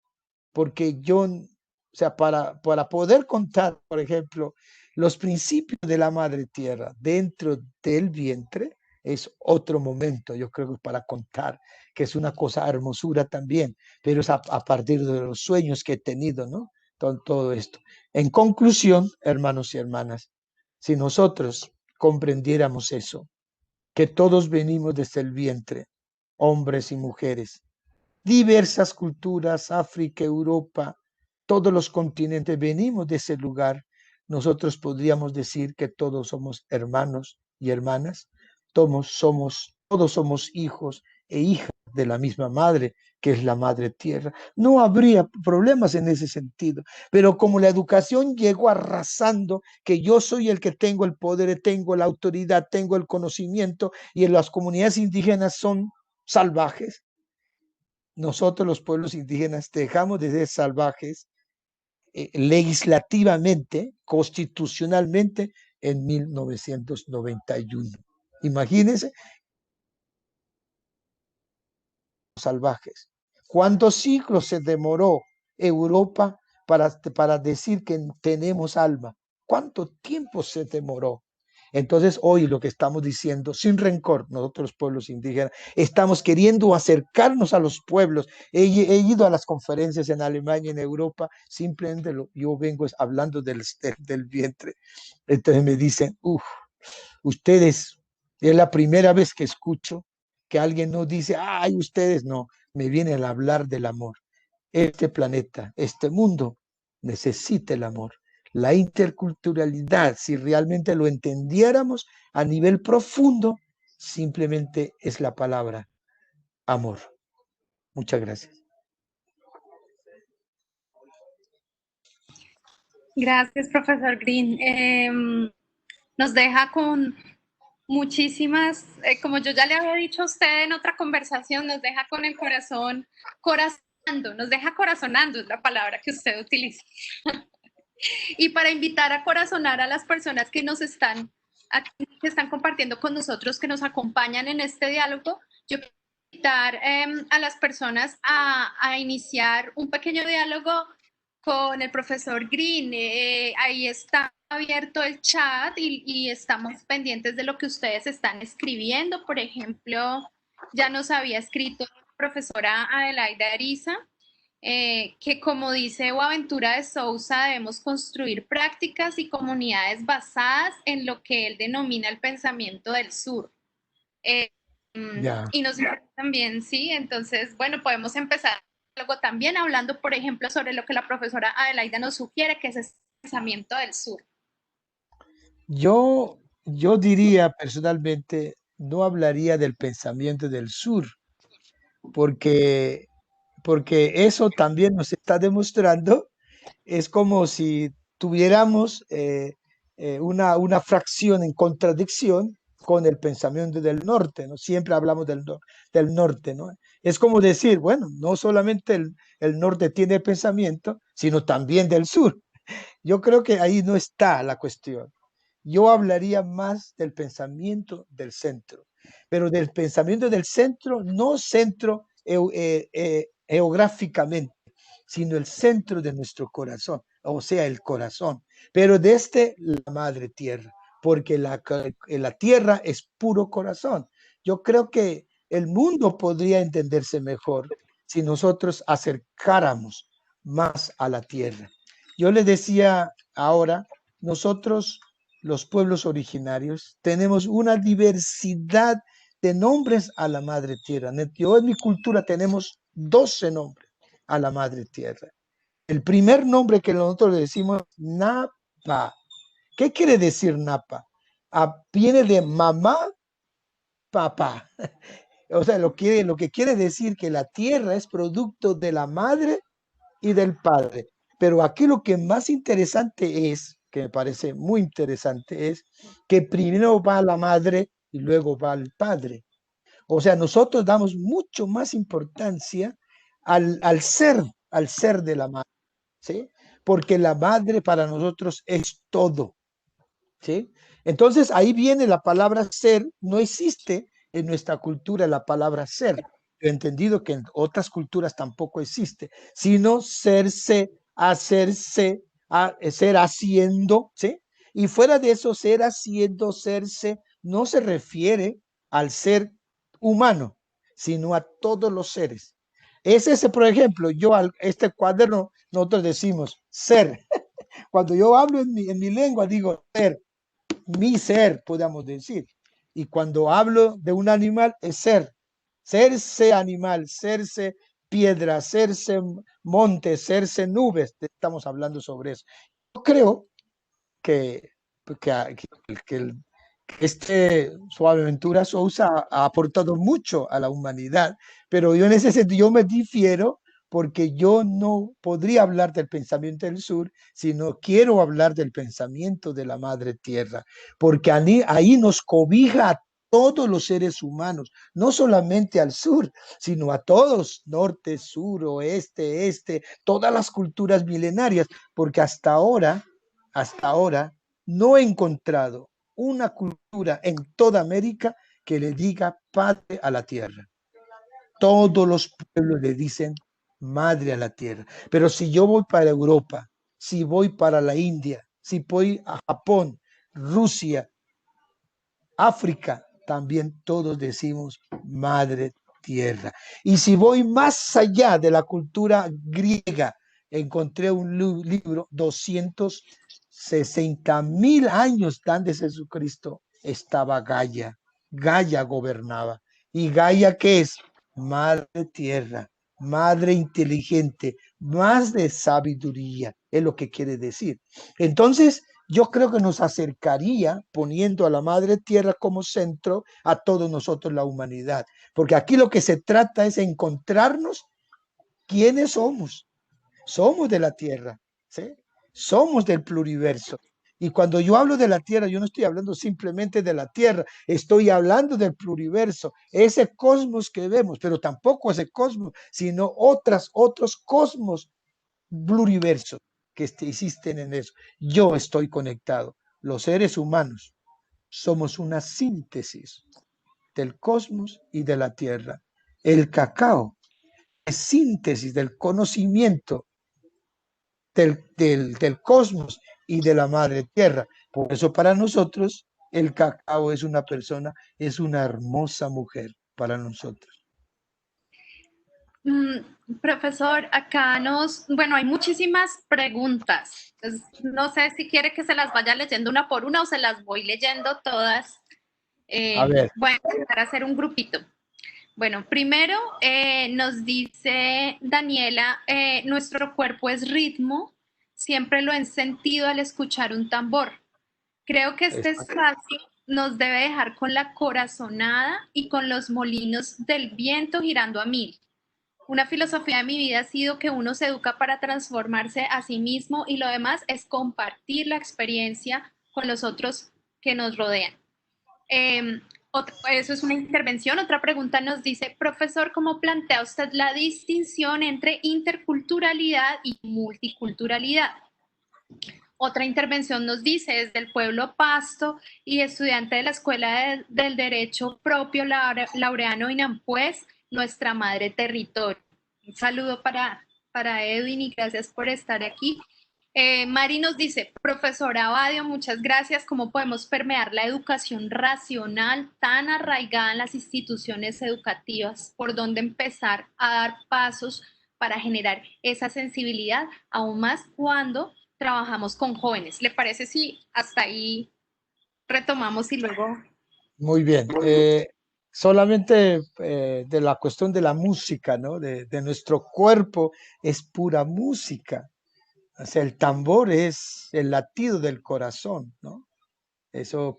porque yo, o sea, para poder contar, por ejemplo, los principios de la madre tierra dentro del vientre, es otro momento, yo creo que para contar, que es una cosa hermosura también, pero es a partir de los sueños que he tenido, ¿no? Todo esto. En conclusión, hermanos y hermanas, si nosotros comprendiéramos eso, que todos venimos desde el vientre, hombres y mujeres, diversas culturas, África, Europa, todos los continentes, venimos de ese lugar, nosotros podríamos decir que todos somos hermanos y hermanas, todos somos hijos e hijas de la misma madre, que es la madre tierra. No habría problemas en ese sentido, pero como la educación llegó arrasando, que yo soy el que tengo el poder, tengo la autoridad, tengo el conocimiento, y en las comunidades indígenas son salvajes, nosotros los pueblos indígenas dejamos de ser salvajes legislativamente, constitucionalmente, en 1991. Imagínense, salvajes. ¿Cuántos siglos se demoró Europa para decir que tenemos alma? ¿Cuánto tiempo se demoró? Entonces, hoy lo que estamos diciendo, sin rencor, nosotros los pueblos indígenas, estamos queriendo acercarnos a los pueblos. He ido a las conferencias en Alemania, en Europa, simplemente yo vengo hablando del vientre. Entonces me dicen, ustedes, es la primera vez que escucho que alguien no dice, ay, ustedes no, me vienen a hablar del amor. Este planeta, este mundo necesita el amor. La interculturalidad, si realmente lo entendiéramos a nivel profundo, simplemente es la palabra amor. Muchas gracias. Gracias, profesor Green. Nos deja con muchísimas, como yo ya le había dicho a usted en otra conversación, nos deja con el corazón corazonando, nos deja corazonando, es la palabra que usted utiliza. Y para invitar a corazonar a las personas que nos están aquí, que están compartiendo con nosotros, que nos acompañan en este diálogo, yo quiero invitar a las personas a iniciar un pequeño diálogo con el profesor Green. Ahí está abierto el chat y estamos pendientes de lo que ustedes están escribiendo. Por ejemplo, ya nos había escrito la profesora Adelaida Ariza, que como dice Boaventura de Sousa, debemos construir prácticas y comunidades basadas en lo que él denomina el pensamiento del sur. Y nos dice también, sí, entonces, bueno, podemos empezar luego también hablando, por ejemplo, sobre lo que la profesora Adelaida nos sugiere, que es el pensamiento del sur. Yo diría personalmente, no hablaría del pensamiento del sur, porque eso también nos está demostrando, es como si tuviéramos una fracción en contradicción con el pensamiento del norte, ¿no? Siempre hablamos del norte, ¿no? Es como decir, bueno, no solamente el norte tiene pensamiento, sino también del sur. Yo creo que ahí no está la cuestión. Yo hablaría más del pensamiento del centro, pero del pensamiento del centro, no centro geográficamente, sino el centro de nuestro corazón, o sea, el corazón, pero desde la madre tierra, porque la tierra es puro corazón. Yo creo que el mundo podría entenderse mejor si nosotros acercáramos más a la tierra. Yo le decía ahora, nosotros, los pueblos originarios, tenemos una diversidad de nombres a la madre tierra. Yo en mi cultura tenemos 12 nombres a la madre tierra. El primer nombre que nosotros le decimos, Napa. ¿Qué quiere decir Napa? Viene de mamá, papá. O sea, lo que quiere decir que la tierra es producto de la madre y del padre. Pero aquí lo que más interesante es, que me parece muy interesante, es que primero va la madre y luego va el padre. O sea, nosotros damos mucho más importancia al ser de la madre, ¿sí? porque la madre para nosotros es todo, ¿sí? Entonces ahí viene la palabra ser, no existe en nuestra cultura la palabra ser. Yo he entendido que en otras culturas tampoco existe, sino serse, hacerse, ser haciendo, ¿sí? Y fuera de eso, ser haciendo, serse, no se refiere al ser humano, sino a todos los seres. Es ese, por ejemplo, este cuaderno, nosotros decimos ser. Cuando yo hablo en mi lengua, digo ser, mi ser, podemos decir. Y cuando hablo de un animal, es ser. Serse animal, serse piedra, serse monte, serse nubes. Estamos hablando sobre eso. Yo creo que, que Suaveventura Sousa ha aportado mucho a la humanidad, pero yo en ese sentido yo me difiero porque yo no podría hablar del pensamiento del sur, sino quiero hablar del pensamiento de la Madre Tierra, porque ahí nos cobija a todos los seres humanos, no solamente al sur, sino a todos, norte, sur, oeste, este, todas las culturas milenarias, porque hasta ahora no he encontrado una cultura en toda América que le diga padre a la tierra. Todos los pueblos le dicen madre a la tierra. Pero si yo voy para Europa, si voy para la India, si voy a Japón, Rusia, África, también todos decimos madre tierra. Y si voy más allá de la cultura griega, encontré un libro, 260.000 años antes de Jesucristo, estaba Gaia. Gaia gobernaba. ¿Y Gaia qué es? Madre tierra, madre inteligente, más de sabiduría, es lo que quiere decir. Entonces, yo creo que nos acercaría poniendo a la Madre Tierra como centro a todos nosotros, la humanidad. Porque aquí lo que se trata es encontrarnos quiénes somos. Somos de la Tierra, ¿sí? Somos del pluriverso. Y cuando yo hablo de la Tierra, yo no estoy hablando simplemente de la Tierra, estoy hablando del pluriverso, ese cosmos que vemos, pero tampoco ese cosmos, sino otros cosmos pluriversos que existen en eso. Yo estoy conectado. Los seres humanos somos una síntesis del cosmos y de la Tierra. El cacao es síntesis del conocimiento del cosmos y de la madre tierra. Por eso para nosotros el cacao es una persona, es una hermosa mujer para nosotros. Profesor, bueno, hay muchísimas preguntas. Entonces, no sé si quiere que se las vaya leyendo una por una o se las voy leyendo todas. A ver. Voy a empezar a hacer un grupito. Bueno, primero nos dice Daniela, nuestro cuerpo es ritmo, siempre lo he sentido al escuchar un tambor. Creo que este espacio nos debe dejar con la corazonada y con los molinos del viento girando a mil. Una filosofía de mi vida ha sido que uno se educa para transformarse a sí mismo y lo demás es compartir la experiencia con los otros que nos rodean. Eso es una intervención. Otra pregunta nos dice, profesor, ¿cómo plantea usted la distinción entre interculturalidad y multiculturalidad? Otra intervención nos dice, es del pueblo Pasto y estudiante de la Escuela del Derecho Propio Laureano Inampuez, nuestra madre territorio. Un saludo para Edwin y gracias por estar aquí. Mari nos dice, profesor Abadio, muchas gracias. ¿Cómo podemos permear la educación racional tan arraigada en las instituciones educativas? ¿Por dónde empezar a dar pasos para generar esa sensibilidad, aún más cuando trabajamos con jóvenes? ¿Le parece si hasta ahí retomamos y luego? Muy bien. Solamente de la cuestión de la música, ¿no? De nuestro cuerpo es pura música. O sea, el tambor es el latido del corazón, ¿no?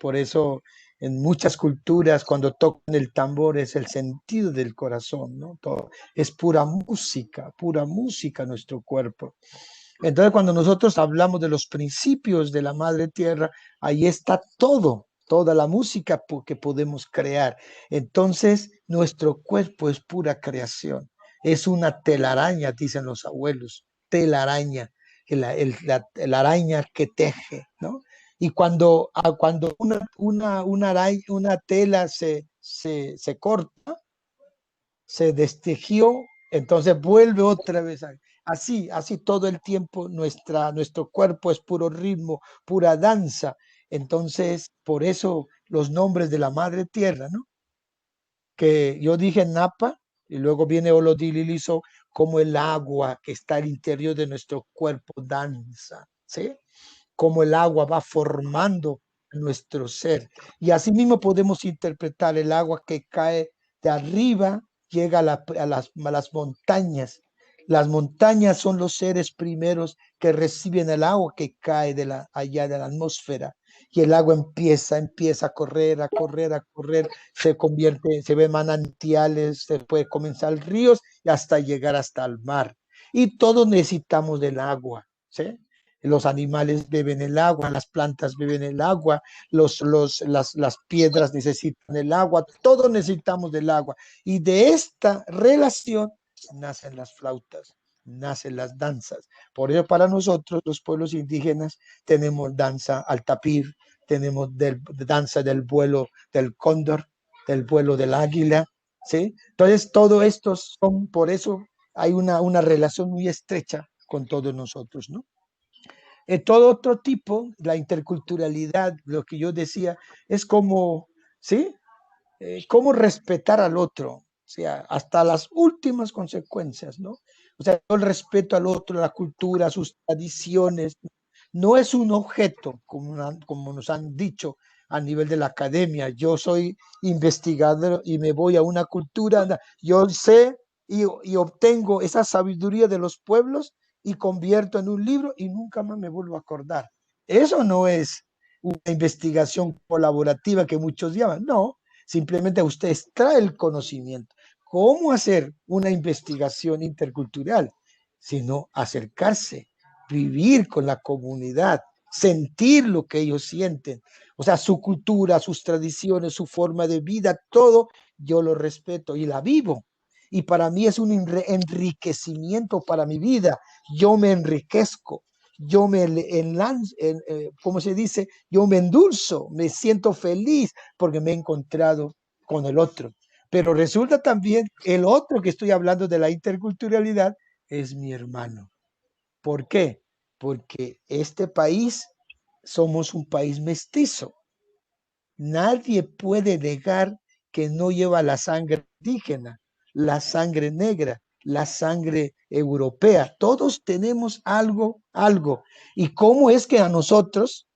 Por eso en muchas culturas cuando tocan el tambor es el sentido del corazón, ¿no? Todo, es pura música nuestro cuerpo. Entonces cuando nosotros hablamos de los principios de la Madre Tierra, ahí está toda la música que podemos crear. Entonces nuestro cuerpo es pura creación, es una telaraña, dicen los abuelos, telaraña. la araña que teje, ¿no? Y cuando una tela se corta, se destejió, entonces vuelve otra vez. Así todo el tiempo nuestro cuerpo es puro ritmo, pura danza. Entonces, por eso los nombres de la madre tierra, ¿no? Que yo dije Napa y luego viene Olodililiso, como el agua que está al interior de nuestro cuerpo danza, ¿sí? Como el agua va formando nuestro ser. Y así mismo podemos interpretar el agua que cae de arriba, llega a las montañas. Las montañas son los seres primeros que reciben el agua que cae allá de la atmósfera. Y el agua empieza a correr, a correr, a correr, se ven manantiales, se puede comenzar ríos y hasta llegar hasta el mar. Y todos necesitamos del agua, ¿sí? Los animales beben el agua, las plantas beben el agua, las piedras necesitan el agua, todos necesitamos del agua. Y de esta relación nacen las flautas, nacen las danzas. Por eso para nosotros, los pueblos indígenas, tenemos danza al tapir, tenemos danza del vuelo del cóndor, del vuelo del águila, ¿sí? Entonces, todo esto por eso hay una relación muy estrecha con todos nosotros, ¿no? Todo otro tipo, la interculturalidad, lo que yo decía, es como, ¿sí? Cómo respetar al otro, o sea, hasta las últimas consecuencias, ¿no? O sea, el respeto al otro, la cultura, sus tradiciones, no es un objeto, como nos han dicho a nivel de la academia. Yo soy investigador y me voy a una cultura, yo sé y obtengo esa sabiduría de los pueblos y convierto en un libro y nunca más me vuelvo a acordar. Eso no es una investigación colaborativa que muchos llaman, no, simplemente usted extrae el conocimiento. ¿Cómo hacer una investigación intercultural? Sino acercarse, vivir con la comunidad, sentir lo que ellos sienten. O sea, su cultura, sus tradiciones, su forma de vida, todo yo lo respeto y la vivo. Y para mí es un enriquecimiento para mi vida. Yo me enriquezco, yo me enlanzo, ¿cómo se dice? Yo me endulzo, me siento feliz porque me he encontrado con el otro. Pero resulta también el otro que estoy hablando de la interculturalidad es mi hermano. ¿Por qué? Porque este país somos un país mestizo. Nadie puede negar que no lleva la sangre indígena, la sangre negra, la sangre europea. Todos tenemos algo. ¿Y cómo es que a nosotros,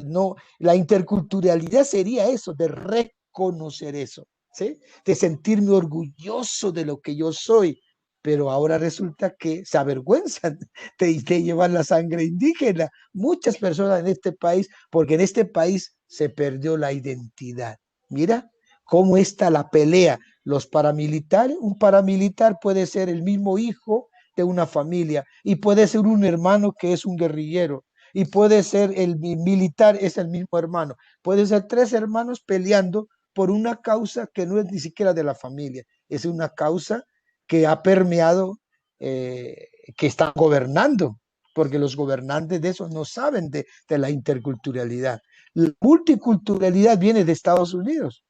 no, la interculturalidad sería eso, de reconocer eso, ¿sí? De sentirme orgulloso de lo que yo soy? Pero ahora resulta que se avergüenzan de llevar la sangre indígena. Muchas personas en este país, porque en este país se perdió la identidad. Mira cómo está la pelea. Los paramilitares, un paramilitar puede ser el mismo hijo de una familia y puede ser un hermano que es un guerrillero y puede ser el militar, es el mismo hermano. Puede ser tres hermanos peleando por una causa que no es ni siquiera de la familia, es una causa que ha permeado, que están gobernando, porque los gobernantes de eso no saben de la interculturalidad. La multiculturalidad viene de Estados Unidos.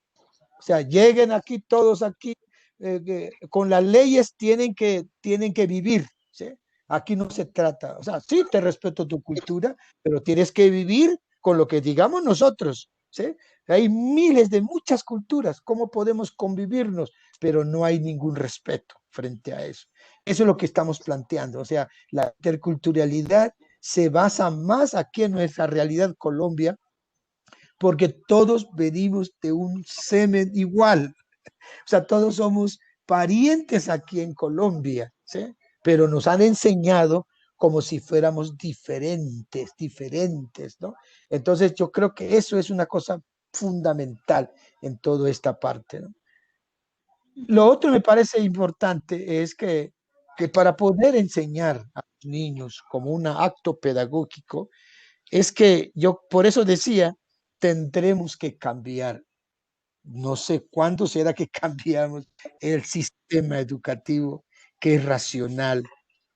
O sea, lleguen aquí todos aquí, con las leyes tienen que vivir, ¿sí? Aquí no se trata, o sea, sí te respeto tu cultura, pero tienes que vivir con lo que digamos nosotros, ¿sí? Hay miles de muchas culturas, ¿cómo podemos convivirnos? Pero no hay ningún respeto frente a eso. Eso es lo que estamos planteando, o sea, la interculturalidad se basa más aquí en nuestra realidad Colombia, porque todos venimos de un semen igual, o sea, todos somos parientes aquí en Colombia, ¿sí? Pero nos han enseñado como si fuéramos diferentes, ¿no? Entonces yo creo que eso es una cosa fundamental en toda esta parte, ¿no? Lo otro me parece importante es que para poder enseñar a los niños como un acto pedagógico, es que yo por eso decía, tendremos que cambiar. No sé cuándo será que cambiamos el sistema educativo que es racional,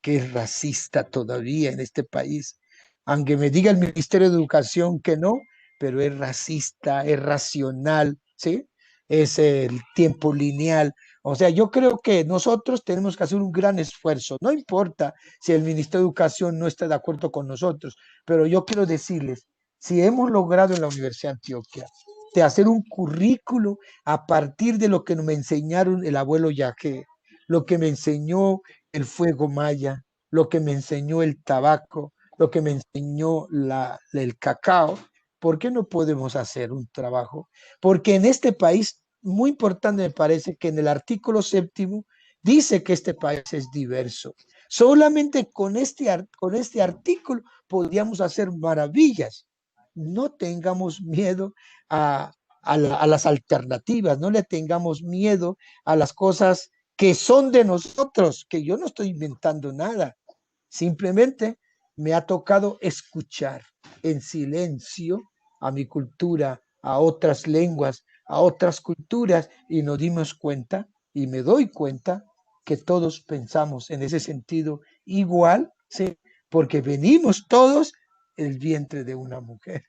que es racista todavía en este país. Aunque me diga el Ministerio de Educación que no, pero es racista, es racional, ¿sí? Es el tiempo lineal. O sea, yo creo que nosotros tenemos que hacer un gran esfuerzo. No importa si el Ministerio de Educación no está de acuerdo con nosotros, pero yo quiero decirles, si hemos logrado en la Universidad de Antioquia de hacer un currículo a partir de lo que me enseñaron el abuelo Yaque, lo que me enseñó el fuego maya, lo que me enseñó el tabaco, lo que me enseñó el cacao, ¿por qué no podemos hacer un trabajo? Porque en este país, muy importante me parece que en el artículo 7 dice que este país es diverso. Solamente con este artículo podríamos hacer maravillas. No tengamos miedo a las alternativas, no le tengamos miedo a las cosas que son de nosotros, que yo no estoy inventando nada. Simplemente me ha tocado escuchar en silencio a mi cultura, a otras lenguas, a otras culturas, y nos dimos cuenta, y me doy cuenta, que todos pensamos en ese sentido igual, ¿sí? Porque venimos todos del vientre de una mujer.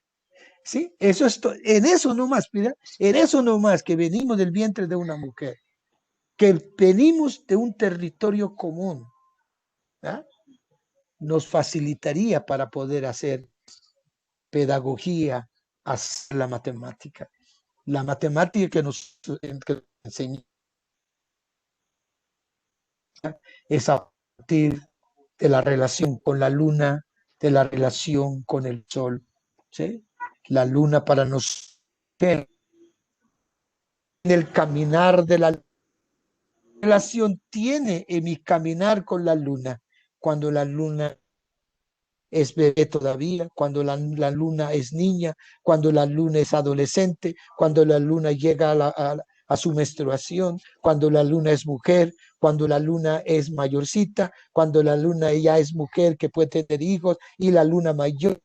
¿Sí? Eso es en eso nomás, mira, en eso nomás, que venimos del vientre de una mujer, que venimos de un territorio común, ¿ah? Nos facilitaría para poder hacer pedagogía, hacer la matemática. La matemática que nos enseña es a partir de la relación con la luna, de la relación con el sol, ¿sí? La luna para nosotros, en el caminar de la relación tiene en mi caminar con la luna, cuando la luna es bebé todavía, cuando la luna es niña, cuando la luna es adolescente, cuando la luna llega a su menstruación, cuando la luna es mujer, cuando la luna es mayorcita, cuando la luna ya es mujer que puede tener hijos, y la luna mayor.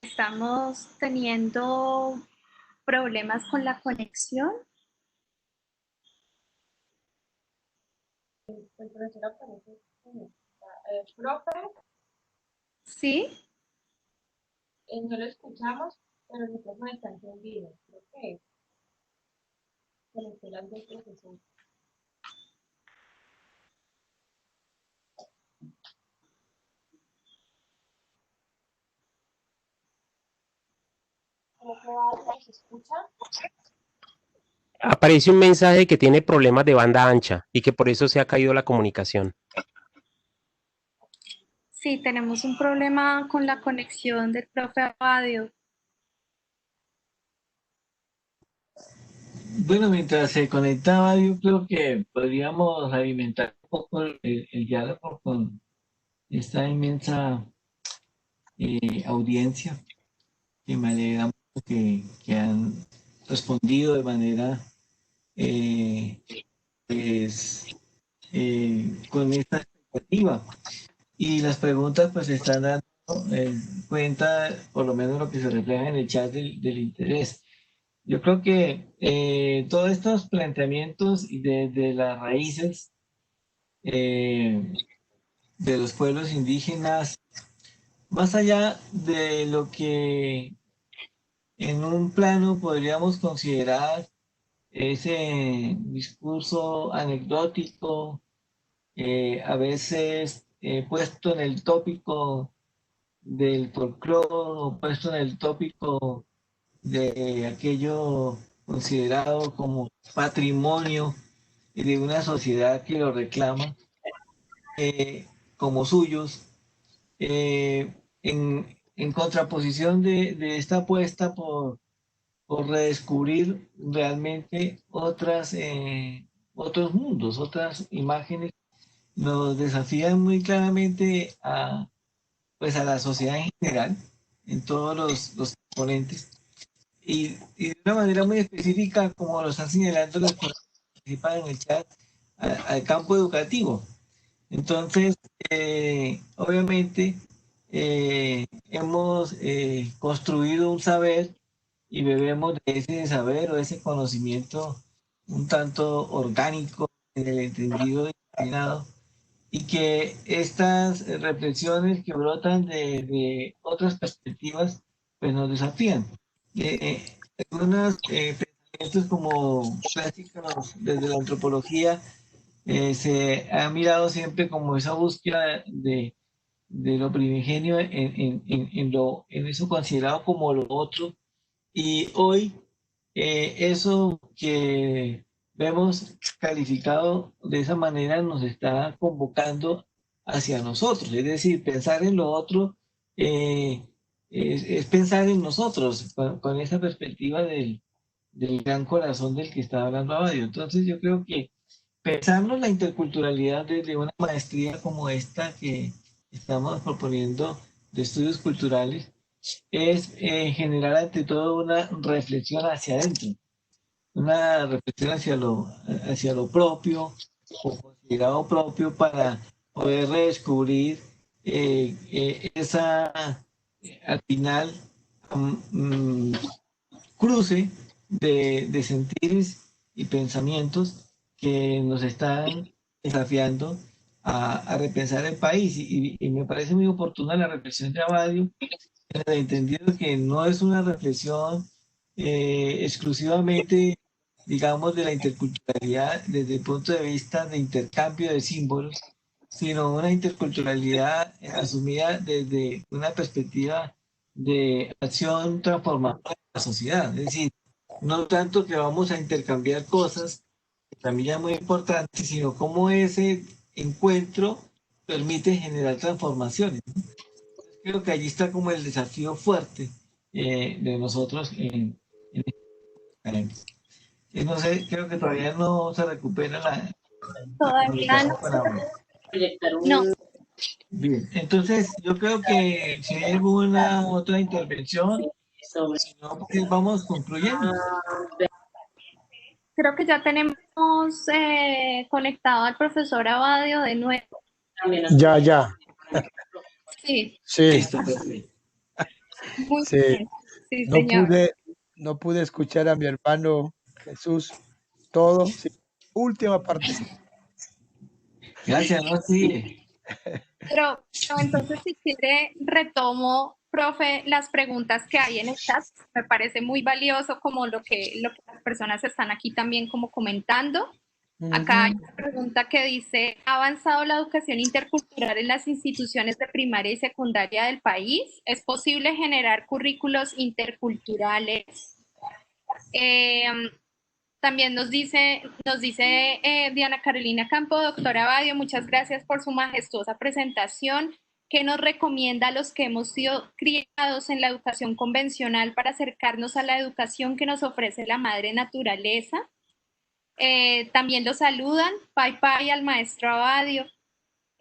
Estamos teniendo problemas con la conexión. El profesor aparece. Profe, ¿Sí? no lo escuchamos, pero el micrófono está encendido. Creo que conecté las dos profesores. ¿Se escucha? Aparece un mensaje que tiene problemas de banda ancha y que por eso se ha caído la comunicación. Sí, tenemos un problema con la conexión del profe Abadio. Bueno, mientras se conectaba, yo creo que podríamos alimentar un poco el diálogo con esta inmensa audiencia, que me alegra mucho que han respondido de manera pues, con esta expectativa. Y las preguntas pues están dando cuenta, por lo menos lo que se refleja en el chat del interés. Yo creo que todos estos planteamientos y de las raíces de los pueblos indígenas, más allá de lo que en un plano podríamos considerar ese discurso anecdótico, a veces puesto en el tópico del folclore o puesto en el tópico de aquello considerado como patrimonio de una sociedad que lo reclama como suyos, en contraposición de esta apuesta por redescubrir realmente otros mundos, otras imágenes, nos desafían muy claramente pues a la sociedad en general, en todos los componentes, y de una manera muy específica, como lo están señalando los que participan en el chat, al campo educativo. Entonces, obviamente, hemos construido un saber y bebemos de ese saber o de ese conocimiento un tanto orgánico en el entendido disciplinado, y que estas reflexiones que brotan de otras perspectivas pues nos desafían. Algunos pensamientos como clásicos desde la antropología se ha mirado siempre como esa búsqueda de lo primigenio en eso considerado como lo otro, y hoy eso que vemos calificado de esa manera nos está convocando hacia nosotros. Es decir, pensar en lo otro eh, es pensar en nosotros con esa perspectiva del gran corazón del que estaba hablando Abadio. Entonces yo creo que pensarnos la interculturalidad desde una maestría como esta que estamos proponiendo de estudios culturales es generar ante todo una reflexión hacia adentro, una reflexión hacia lo propio o considerado propio, para poder redescubrir esa, al final, mm, cruce de sentires y pensamientos que nos están desafiando a repensar el país. Y me parece muy oportuna la reflexión de Abadio, en el entendido que no es una reflexión exclusivamente, digamos, de la interculturalidad desde el punto de vista de intercambio de símbolos, sino una interculturalidad asumida desde una perspectiva de acción transformadora de la sociedad. Es decir, no tanto que vamos a intercambiar cosas, que también es muy importante, sino cómo ese encuentro permite generar transformaciones. Creo que allí está como el desafío fuerte de nosotros no sé, creo que todavía no se recupera la Todavía no. comunicación con Abadio. No, Bien, entonces yo creo que si hay alguna otra intervención, si no, pues vamos concluyendo. creo que ya tenemos conectado al profesor Abadio de nuevo. Ya. Sí, Sí, Listo, perfecto. muy sí. bien. Sí, señor. No pude escuchar a mi hermano Jesús todo. Sí. Última parte. Gracias, ¿no? Sí. Pero entonces, si quiere, retomo, profe, las preguntas que hay en el chat. Me parece muy valioso como lo que las personas están aquí también como comentando. Acá hay una pregunta que dice, ¿ha avanzado la educación intercultural en las instituciones de primaria y secundaria del país? ¿Es posible generar currículos interculturales? También nos dice Diana Carolina Campo, doctora Abadio, muchas gracias por su majestuosa presentación. ¿Qué nos recomienda a los que hemos sido criados en la educación convencional para acercarnos a la educación que nos ofrece la madre naturaleza? También lo saludan, Pai al maestro Abadio.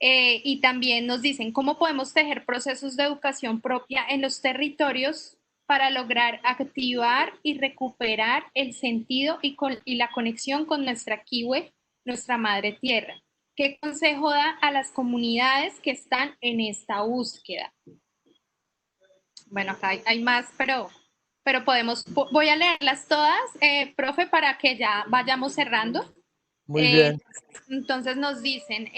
Y también nos dicen cómo podemos tejer procesos de educación propia en los territorios para lograr activar y recuperar el sentido y la conexión con nuestra kiwe, nuestra madre tierra. ¿Qué consejo da a las comunidades que están en esta búsqueda? Bueno, acá hay más, pero voy a leerlas todas, profe, para que ya vayamos cerrando. Muy bien. Entonces nos dicen,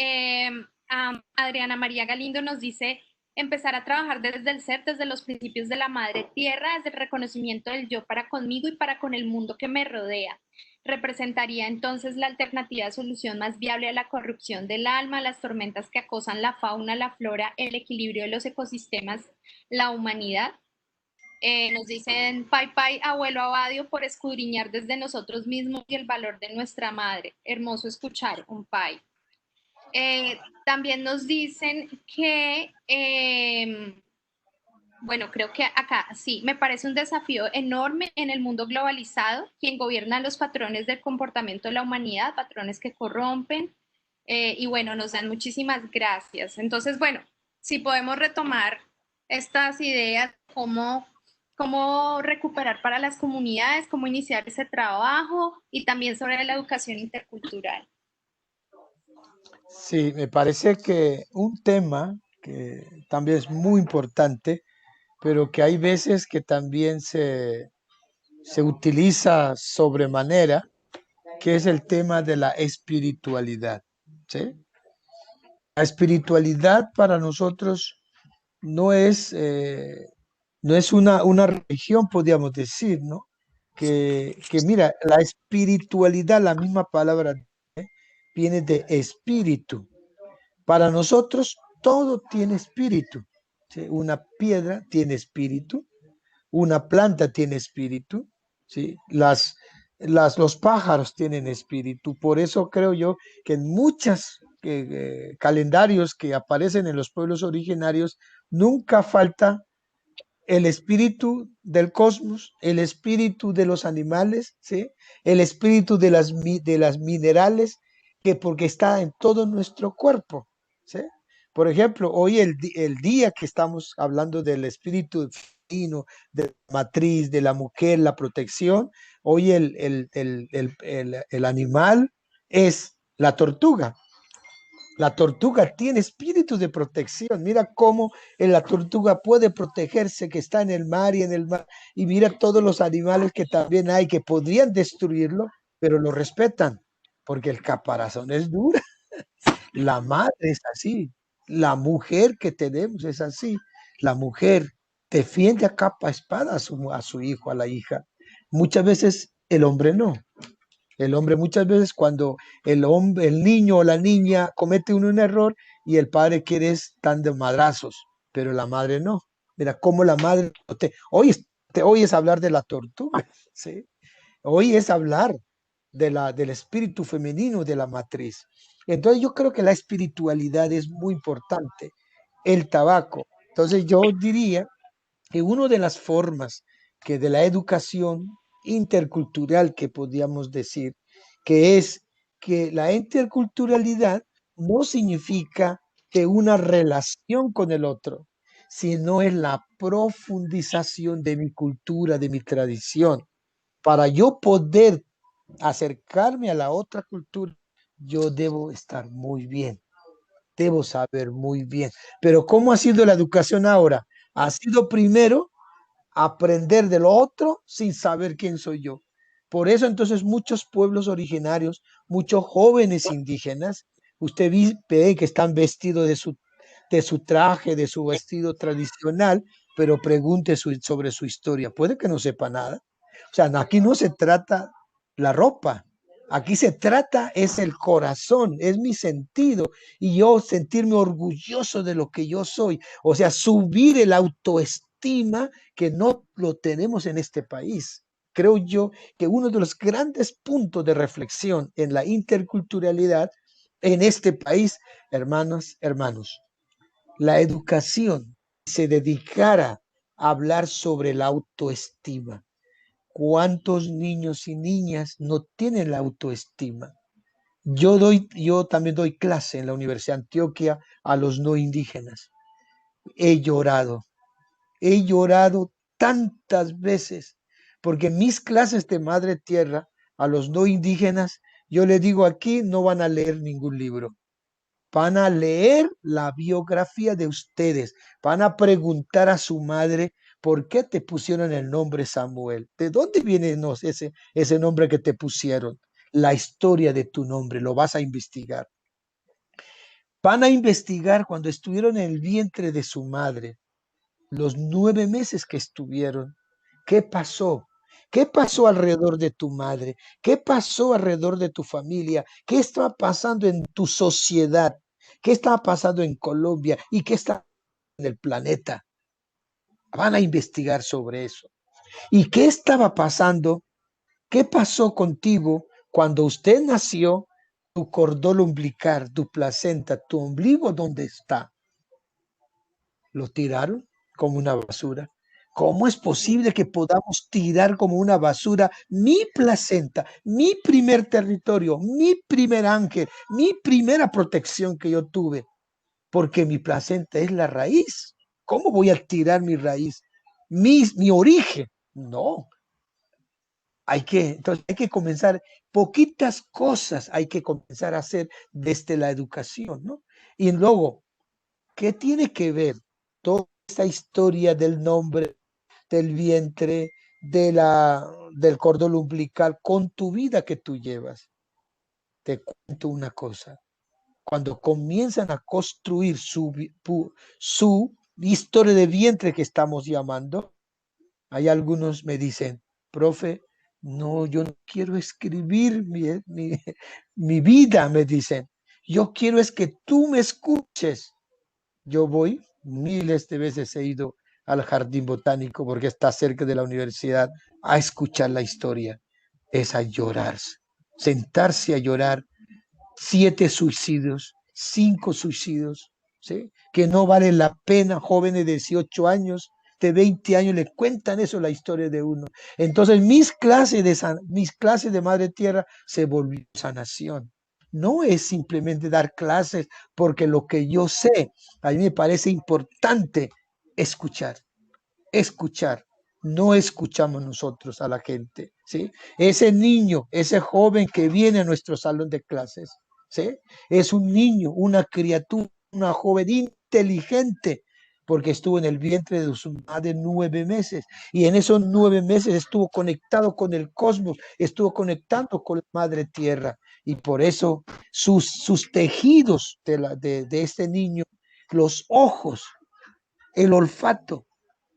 Adriana María Galindo nos dice, empezar a trabajar desde el ser, desde los principios de la madre tierra, desde el reconocimiento del yo para conmigo y para con el mundo que me rodea. Representaría entonces la alternativa de solución más viable a la corrupción del alma, las tormentas que acosan la fauna, la flora, el equilibrio de los ecosistemas, la humanidad. Nos dicen Pai, abuelo Abadio, por escudriñar desde nosotros mismos y el valor de nuestra madre. Hermoso escuchar un Pai. También nos dicen que, bueno, creo que acá sí, me parece un desafío enorme en el mundo globalizado, quien gobierna los patrones del comportamiento de la humanidad, patrones que corrompen, y bueno, nos dan muchísimas gracias. Entonces, bueno, si podemos retomar estas ideas, cómo recuperar para las comunidades, cómo iniciar ese trabajo y también sobre la educación intercultural. Sí, me parece que un tema que también es muy importante, pero que hay veces que también se utiliza sobremanera, que es el tema de la espiritualidad. ¿Sí? La espiritualidad para nosotros no es, no es una religión, podríamos decir, ¿no? Que mira, la espiritualidad, la misma palabra, viene de espíritu. Para nosotros todo tiene espíritu. ¿Sí? Una piedra tiene espíritu, una planta tiene espíritu, ¿sí? Los pájaros tienen espíritu. Por eso creo yo que en muchos calendarios que aparecen en los pueblos originarios, nunca falta el espíritu del cosmos, el espíritu de los animales, ¿sí? El espíritu de las minerales, que porque está en todo nuestro cuerpo, ¿sí? Por ejemplo, hoy el día que estamos hablando del espíritu femenino, de la matriz, de la mujer, la protección, hoy el animal es la tortuga. La tortuga tiene espíritu de protección. Mira cómo la tortuga puede protegerse, que está en el mar y en el mar. Y mira todos los animales que también hay que podrían destruirlo, pero lo respetan, porque el caparazón es dura. La madre es así. La mujer que tenemos es así. La mujer defiende a capa espada a su hijo, a la hija. Muchas veces el hombre no. El hombre muchas veces cuando el niño o la niña comete un error y el padre quiere es dando madrazos, pero la madre no. Mira cómo la madre hoy es hablar de la tortuga, ¿sí? Hoy es hablar del espíritu femenino de la matriz. Entonces yo creo que la espiritualidad es muy importante. El tabaco. Entonces yo diría que una de las formas que de la educación intercultural que podríamos decir, que es que la interculturalidad no significa que una relación con el otro, sino es la profundización de mi cultura, de mi tradición. Para yo poder acercarme a la otra cultura, yo debo estar muy bien, debo saber muy bien. Pero ¿cómo ha sido la educación ahora? Ha sido primero aprender de lo otro sin saber quién soy yo. Por eso entonces muchos pueblos originarios, muchos jóvenes indígenas, usted ve que están vestidos de su traje, de su vestido tradicional, pero pregunte sobre su historia. Puede que no sepa nada. O sea, aquí no se trata la ropa. Aquí se trata es el corazón, es mi sentido y yo sentirme orgulloso de lo que yo soy. O sea, subir el autoestima que no lo tenemos en este país. Creo yo que uno de los grandes puntos de reflexión en la interculturalidad en este país, hermanos, la educación se dedicara a hablar sobre la autoestima. ¿Cuántos niños y niñas no tienen la autoestima? Yo también doy clase en la Universidad de Antioquia a los no indígenas. He llorado tantas veces, porque en mis clases de Madre Tierra, a los no indígenas, yo les digo aquí, no van a leer ningún libro. Van a leer la biografía de ustedes. Van a preguntar a su madre, ¿por qué te pusieron el nombre Samuel? ¿De dónde viene ese nombre que te pusieron? La historia de tu nombre, lo vas a investigar. Van a investigar cuando estuvieron en el vientre de su madre, los 9 meses que estuvieron. ¿Qué pasó? ¿Qué pasó alrededor de tu madre? ¿Qué pasó alrededor de tu familia? ¿Qué estaba pasando en tu sociedad? ¿Qué estaba pasando en Colombia? ¿Y qué está en el planeta? Van a investigar sobre eso. ¿Y qué estaba pasando? ¿Qué pasó contigo cuando usted nació? Tu cordón umbilical, tu placenta, tu ombligo, ¿dónde está? ¿Lo tiraron como una basura? ¿Cómo es posible que podamos tirar como una basura mi placenta, mi primer territorio, mi primer ángel, mi primera protección que yo tuve? Porque mi placenta es la raíz. ¿Cómo voy a tirar mi raíz? Mi origen. No. Entonces hay que comenzar, poquitas cosas hay que comenzar a hacer desde la educación, ¿no? Y luego, ¿qué tiene que ver toda esta historia del nombre, del vientre, del cordón umbilical con tu vida que tú llevas. Te cuento una cosa. Cuando comienzan a construir su historia de vientre que estamos llamando, hay algunos me dicen, profe, no, yo no quiero escribir mi vida, me dicen. Yo quiero es que tú me escuches. Yo voy, miles de veces he ido al jardín botánico porque está cerca de la universidad a escuchar la historia. Es a llorar, sentarse a llorar 7 suicidios, 5 suicidios, ¿sí? Que no vale la pena, jóvenes de 18 años, de 20 años, le cuentan eso, la historia de uno. Entonces, mis clases de Madre Tierra se volvió sanación. No es simplemente dar clases, porque lo que yo sé, a mí me parece importante escuchar, escuchar. No escuchamos nosotros a la gente, ¿sí? Ese niño, ese joven que viene a nuestro salón de clases, ¿sí? Es un niño, una criatura, una joven inteligente, porque estuvo en el vientre de su madre 9 meses y en esos 9 meses estuvo conectado con el cosmos, estuvo conectado con la madre tierra y por eso sus tejidos de este niño, los ojos, el olfato,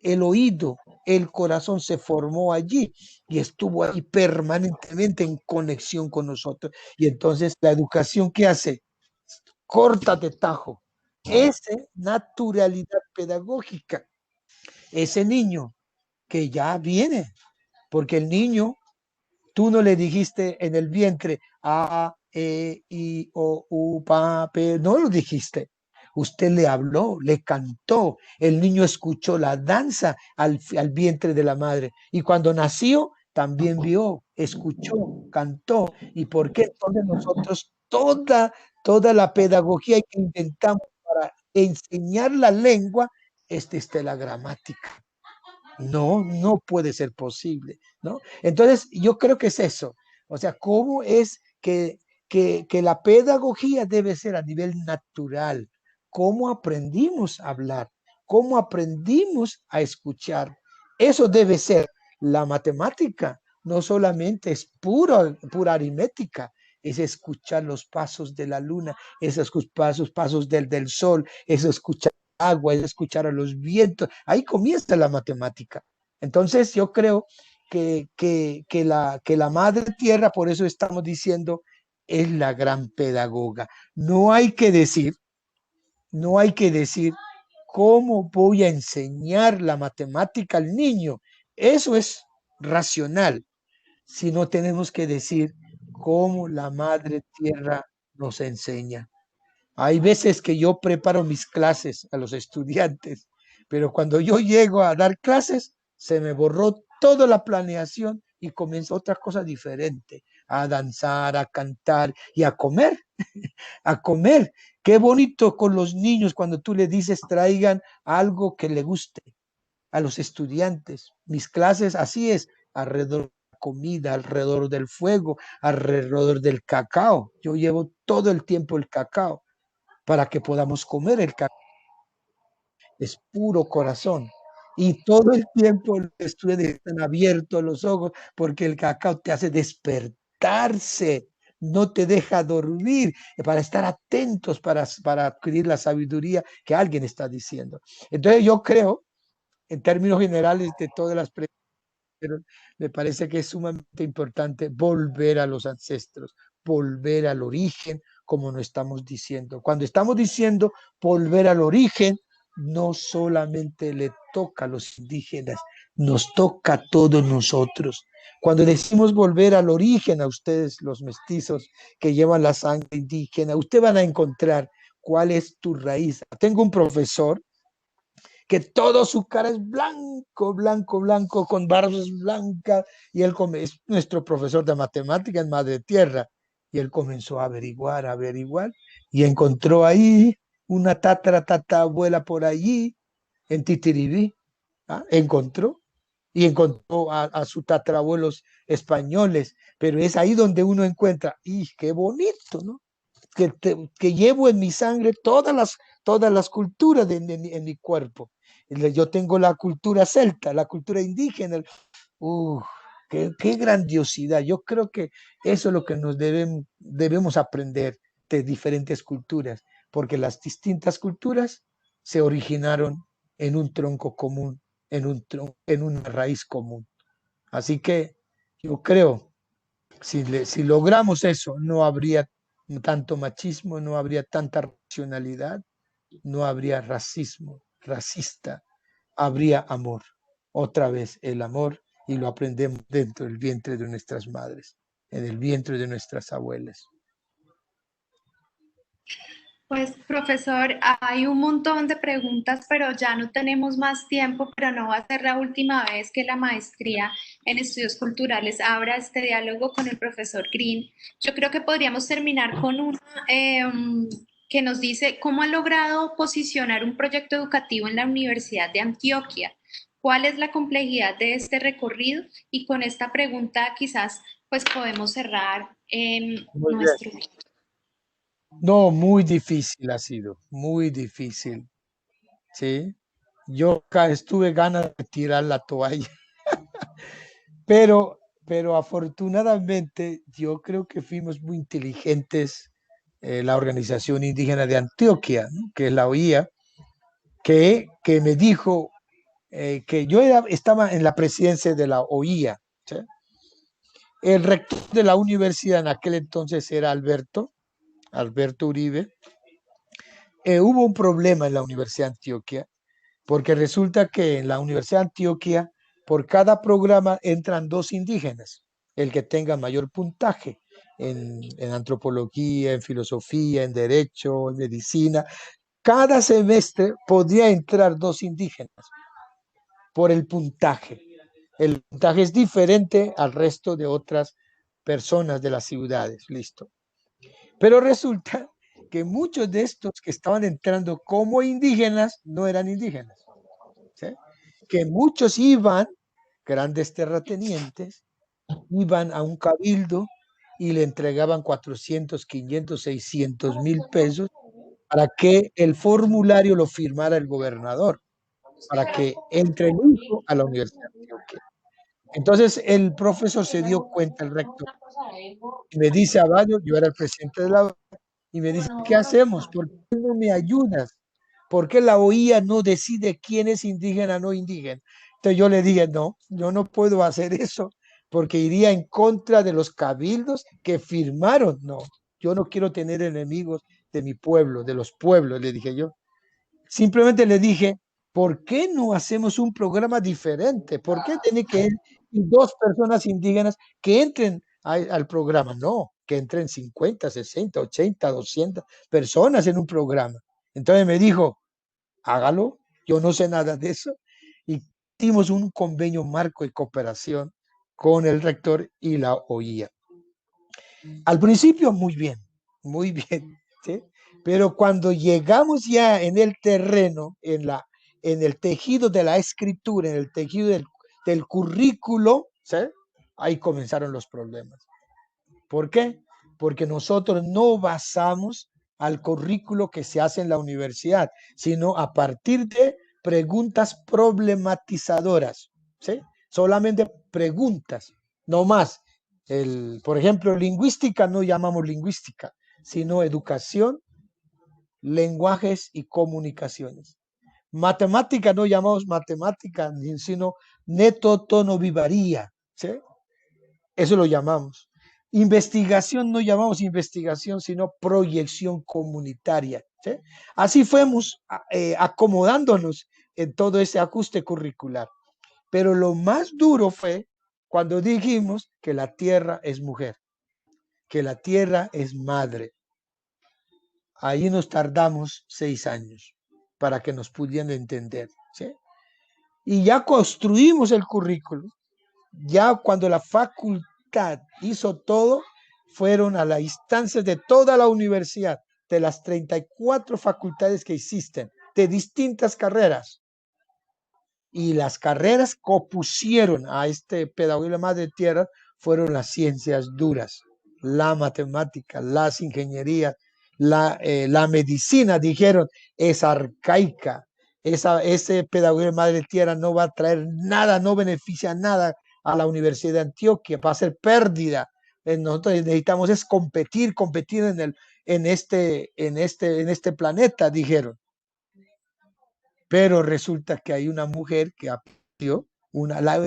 el oído, el corazón se formó allí y estuvo ahí permanentemente en conexión con nosotros. Y entonces la educación que hace, corta de tajo, esa naturalidad pedagógica, ese niño que ya viene, porque el niño, tú no le dijiste en el vientre A, E, I, O, U, Pa, P, no lo dijiste. Usted le habló, le cantó. El niño escuchó la danza al vientre de la madre. Y cuando nació, también vio, escuchó, cantó. ¿Y por qué entonces nosotros toda la pedagogía que inventamos para enseñar la lengua es desde la gramática? No, no puede ser posible, ¿no? Entonces, yo creo que es eso. O sea, ¿cómo es que la pedagogía debe ser a nivel natural? ¿Cómo aprendimos a hablar? ¿Cómo aprendimos a escuchar? Eso debe ser la matemática. No solamente es pura aritmética, es escuchar los pasos de la luna, esos pasos del sol, es escuchar agua, es escuchar a los vientos. Ahí comienza la matemática. Entonces yo creo que la madre tierra, por eso estamos diciendo, es la gran pedagoga. No hay que decir cómo voy a enseñar la matemática al niño. Eso es racional. Sino tenemos que decir cómo la madre tierra nos enseña. Hay veces que yo preparo mis clases a los estudiantes, pero cuando yo llego a dar clases, se me borró toda la planeación y comienza otra cosa diferente, a danzar, a cantar y a comer, a comer. Qué bonito con los niños cuando tú le dices traigan algo que le guste a los estudiantes. Mis clases así es, alrededor de la comida, alrededor del fuego, alrededor del cacao. Yo llevo todo el tiempo el cacao para que podamos comer el cacao. Es puro corazón. Y todo el tiempo los estudiantes están abiertos los ojos porque el cacao te hace despertarse, no te deja dormir, para estar atentos, para adquirir la sabiduría que alguien está diciendo. Entonces yo creo, en términos generales de todas las preguntas, me parece que es sumamente importante volver a los ancestros, volver al origen, como nos estamos diciendo. Cuando estamos diciendo volver al origen, no solamente le toca a los indígenas, nos toca a todos nosotros. Cuando decimos volver al origen, a ustedes, los mestizos que llevan la sangre indígena, ustedes van a encontrar cuál es tu raíz. Tengo un profesor que todo su cara es blanco, blanco, blanco, con barbas blancas, y él es nuestro profesor de matemáticas en Madre Tierra, y él comenzó a averiguar, y encontró ahí una tatarabuela por allí, en Titiribí, ¿ah? Y encontró a sus tatarabuelos españoles, pero es ahí donde uno encuentra, ¡y qué bonito!, ¿no? Que llevo en mi sangre todas las culturas en mi cuerpo. Yo tengo la cultura celta, la cultura indígena, ¡Uf! Qué grandiosidad. Yo creo que eso es lo que nos debemos aprender de diferentes culturas, porque las distintas culturas se originaron en un tronco común, en una raíz común. Así que yo creo, si logramos eso, no habría tanto machismo, no habría tanta racionalidad, no habría racismo, racista, habría amor. Otra vez el amor, y lo aprendemos dentro del vientre de nuestras madres, en el vientre de nuestras abuelas. Pues, profesor, hay un montón de preguntas, pero ya no tenemos más tiempo, pero no va a ser la última vez que la maestría en estudios culturales abra este diálogo con el profesor Green. Yo creo que podríamos terminar con una que nos dice cómo ha logrado posicionar un proyecto educativo en la Universidad de Antioquia. ¿Cuál es la complejidad de este recorrido? Y con esta pregunta quizás pues podemos cerrar nuestro... No, muy difícil ha sido, muy difícil, ¿sí? Yo estuve ganas de tirar la toalla, pero afortunadamente yo creo que fuimos muy inteligentes, la Organización Indígena de Antioquia, ¿no? Que es la OIA, que me dijo que yo estaba en la presidencia de la OIA, ¿sí? El rector de la universidad en aquel entonces era Alberto Uribe. Hubo un problema en la Universidad de Antioquia, porque resulta que en la Universidad de Antioquia, por cada programa entran 2 indígenas, el que tenga mayor puntaje en antropología, en filosofía, en derecho, en medicina. Cada semestre podía entrar 2 indígenas por el puntaje. El puntaje es diferente al resto de otras personas de las ciudades, listo. Pero resulta que muchos de estos que estaban entrando como indígenas no eran indígenas, ¿sí? Que muchos iban, grandes terratenientes, iban a un cabildo y le entregaban 400, 500, 600,000 pesos para que el formulario lo firmara el gobernador, para que entre el hijo a la Universidad de Antioquia. Entonces el profesor se dio cuenta, el rector, y me dice a Bayo, yo era el presidente de la, y me dice, ¿qué hacemos? ¿Por qué no me ayudas? ¿Por qué la OIA no decide quién es indígena o no indígena? Entonces yo le dije, no, yo no puedo hacer eso porque iría en contra de los cabildos que firmaron. No, yo no quiero tener enemigos de mi pueblo, de los pueblos, le dije yo. Simplemente le dije, ¿por qué no hacemos un programa diferente? ¿Por qué tiene que ir 2 personas indígenas que entren al programa? No, que entren 50, 60, 80, 200 personas en un programa. Entonces me dijo, hágalo, yo no sé nada de eso. Y hicimos un convenio marco de cooperación con el rector y la OIA. Al principio muy bien, ¿sí? Pero cuando llegamos ya en el terreno, en el tejido de la escritura, en el tejido del currículo, ¿sí? Ahí comenzaron los problemas. ¿Por qué? Porque nosotros no basamos al currículo que se hace en la universidad, sino a partir de preguntas problematizadoras, ¿sí? Solamente preguntas, no más. Por ejemplo, lingüística no llamamos lingüística, sino educación, lenguajes y comunicaciones. Matemática no llamamos matemática, sino neto tono vivaría, ¿sí? Eso lo llamamos. Investigación no llamamos investigación, sino proyección comunitaria, ¿sí? Así fuimos acomodándonos en todo ese ajuste curricular. Pero lo más duro fue cuando dijimos que la tierra es mujer, que la tierra es madre. Ahí nos tardamos 6 años para que nos pudieran entender, ¿sí? Y ya construimos el currículo. Ya cuando la facultad hizo todo, fueron a la instancia de toda la universidad, de las 34 facultades que existen, de distintas carreras. Y las carreras que opusieron a este pedagogía de la madre tierra fueron las ciencias duras, la matemática, las ingenierías, la medicina. Dijeron, es arcaica, ese pedagogía de madre tierra no va a traer nada, no beneficia nada a la Universidad de Antioquia, va a ser pérdida. Nosotros necesitamos es competir en este planeta, dijeron. Pero resulta que hay una mujer que apareció,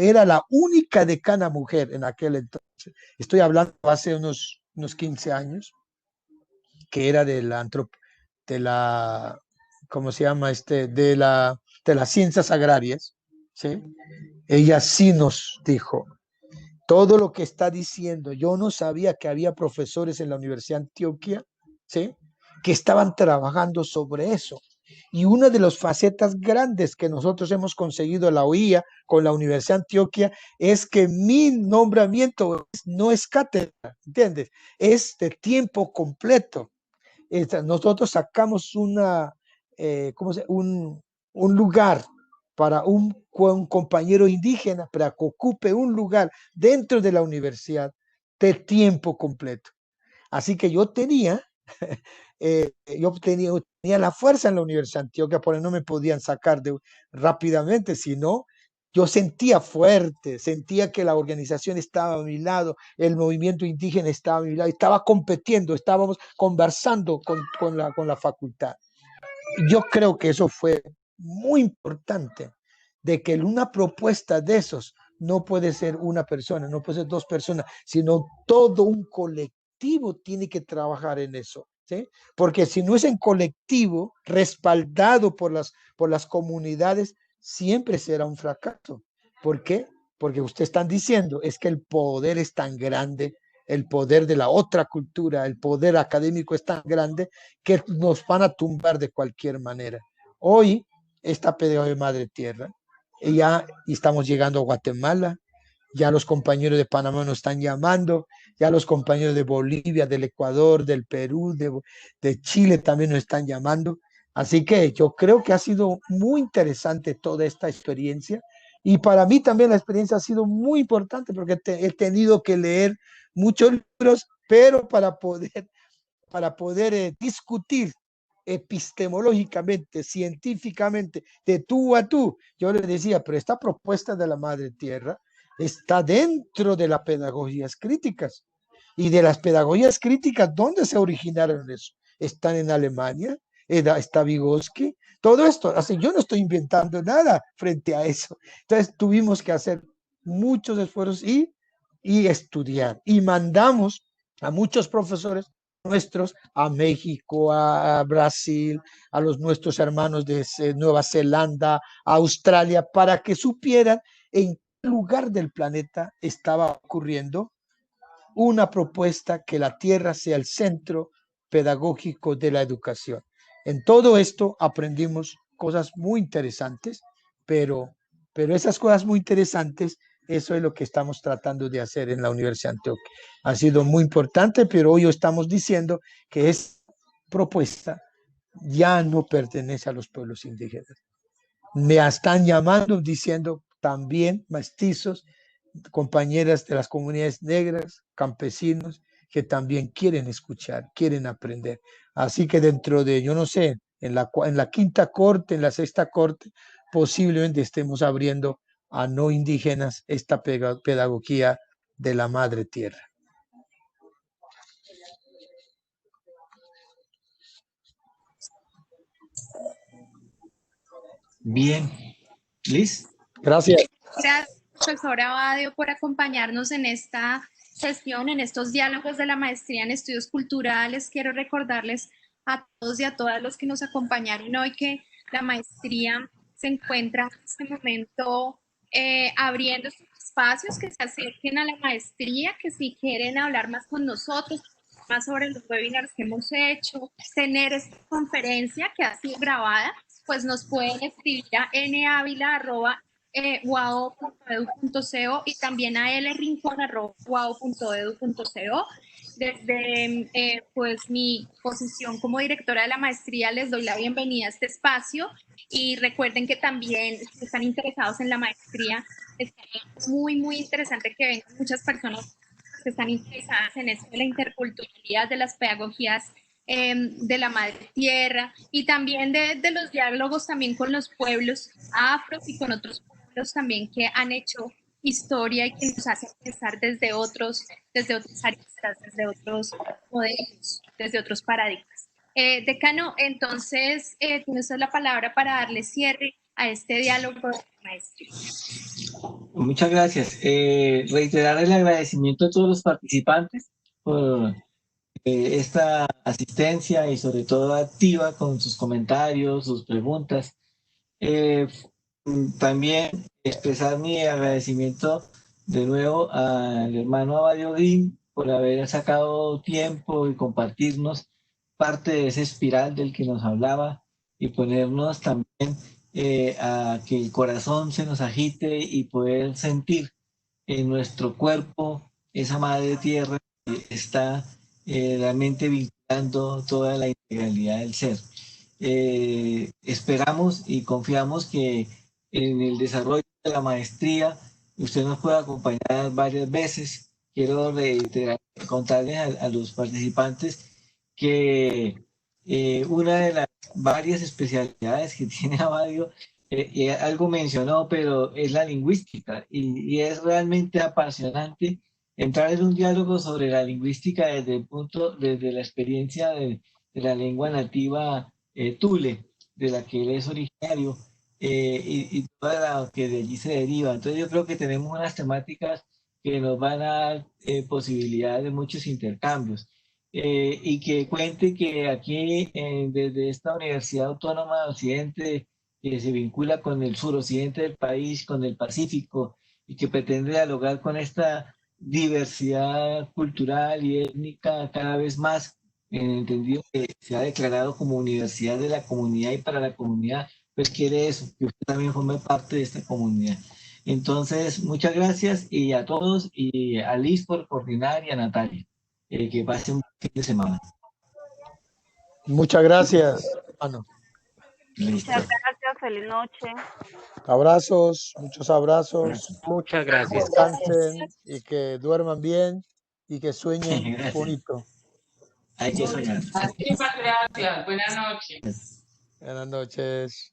era la única decana mujer en aquel entonces. Estoy hablando hace unos 15 años, que era de la ¿cómo se llama? De las ciencias agrarias, ¿sí? Ella sí nos dijo, todo lo que está diciendo, yo no sabía que había profesores en la Universidad de Antioquia, ¿sí? Que estaban trabajando sobre eso. Y una de las facetas grandes que nosotros hemos conseguido la OIA con la Universidad de Antioquia es que mi nombramiento no es cátedra, ¿entiendes? Es de tiempo completo. Nosotros sacamos un lugar para un compañero indígena para que ocupe un lugar dentro de la universidad de tiempo completo. Así que yo tenía la fuerza en la Universidad de Antioquia, por eso no me podían sacar rápidamente, sino yo sentía fuerte, sentía que la organización estaba a mi lado, el movimiento indígena estaba a mi lado, estaba compitiendo, estábamos conversando con la facultad. Yo creo que eso fue muy importante, de que una propuesta de esos no puede ser una persona, no puede ser dos personas, sino todo un colectivo tiene que trabajar en eso, ¿sí? Porque si no es en colectivo, respaldado por las comunidades, siempre será un fracaso. ¿Por qué? Porque ustedes están diciendo, es que el poder es tan grande, el poder de la otra cultura, el poder académico es tan grande que nos van a tumbar de cualquier manera. Hoy, esta pedagogía de Madre Tierra, ya estamos llegando a Guatemala, ya los compañeros de Panamá nos están llamando, ya los compañeros de Bolivia, del Ecuador, del Perú, de Chile también nos están llamando. Así que yo creo que ha sido muy interesante toda esta experiencia y para mí también la experiencia ha sido muy importante porque he tenido que leer muchos libros, pero para poder discutir epistemológicamente, científicamente, de tú a tú. Yo le decía, pero esta propuesta de la Madre Tierra está dentro de las pedagogías críticas. Y de las pedagogías críticas, ¿dónde se originaron eso? Están en Alemania, está Vygotsky, todo esto. Así, yo no estoy inventando nada frente a eso. Entonces tuvimos que hacer muchos esfuerzos y estudiar. Y mandamos a muchos profesores nuestros a México, a Brasil, a nuestros hermanos de Nueva Zelanda, a Australia, para que supieran en qué lugar del planeta estaba ocurriendo una propuesta que la Tierra sea el centro pedagógico de la educación. En todo esto aprendimos cosas muy interesantes, pero esas cosas muy interesantes, eso es lo que estamos tratando de hacer en la Universidad de Antioquia. Ha sido muy importante, pero hoy estamos diciendo que esta propuesta ya no pertenece a los pueblos indígenas. Me están llamando diciendo también mestizos, compañeras de las comunidades negras, campesinos, que también quieren escuchar, quieren aprender. Así que dentro de, yo no sé, en la quinta corte, en la sexta corte, posiblemente estemos abriendo a no indígenas esta pedagogía de la Madre Tierra. Bien. Liz. Gracias. Gracias, profesor Abadio, por acompañarnos en esta sesión, en estos diálogos de la maestría en estudios culturales. Quiero recordarles a todos y a todas los que nos acompañaron hoy que la maestría se encuentra en este momento abriendo sus espacios, que se acerquen a la maestría, que si quieren hablar más con nosotros, más sobre los webinars que hemos hecho, tener esta conferencia que ha sido grabada, pues nos pueden escribir a uao.edu.co y también a lrincon@uao.edu.co. Desde pues mi posición como directora de la maestría les doy la bienvenida a este espacio y recuerden que también si están interesados en la maestría, es muy, muy interesante que vengan muchas personas que están interesadas en esto de la interculturalidad, de las pedagogías de la Madre Tierra y también de los diálogos también con los pueblos afros y con otros pueblos también que han hecho historia y que nos hace pensar desde otras aristas, desde otros modelos, desde otros paradigmas. Decano, entonces tiene usted la palabra para darle cierre a este diálogo de maestría. Muchas gracias. Reiterar el agradecimiento a todos los participantes por esta asistencia y sobre todo activa con sus comentarios, sus preguntas. También expresar mi agradecimiento de nuevo al hermano Abadio Green por haber sacado tiempo y compartirnos parte de esa espiral del que nos hablaba y ponernos también a que el corazón se nos agite y poder sentir en nuestro cuerpo esa madre tierra que está realmente vinculando toda la integralidad del ser. Esperamos y confiamos que en el desarrollo de la maestría usted nos pueda acompañar varias veces. Quiero reiterar, contarles a los participantes que una de las varias especialidades que tiene Abadio, algo mencionó, pero es la lingüística y es realmente apasionante entrar en un diálogo sobre la lingüística desde la experiencia de la lengua nativa Tule, de la que él es originario, y todo lo que de allí se deriva. Entonces yo creo que tenemos unas temáticas que nos van a dar posibilidades de muchos intercambios. Y que cuente que aquí, desde esta Universidad Autónoma de Occidente, que se vincula con el suroccidente del país, con el Pacífico, y que pretende dialogar con esta diversidad cultural y étnica cada vez más, en el entendido que se ha declarado como universidad de la comunidad y para la comunidad, pues quiere eso, que usted también forme parte de esta comunidad. Entonces, muchas gracias y a todos, y a Liz por coordinar y a Natalia. Que pasen un fin de semana. Muchas gracias, hermano. Listo. Muchas gracias, feliz noche. Abrazos, muchos abrazos. Muchas gracias. Descansen y que duerman bien y que sueñen Gracias. bonito. Hay que soñar. Muchísimas gracias. Buenas noches. Buenas noches.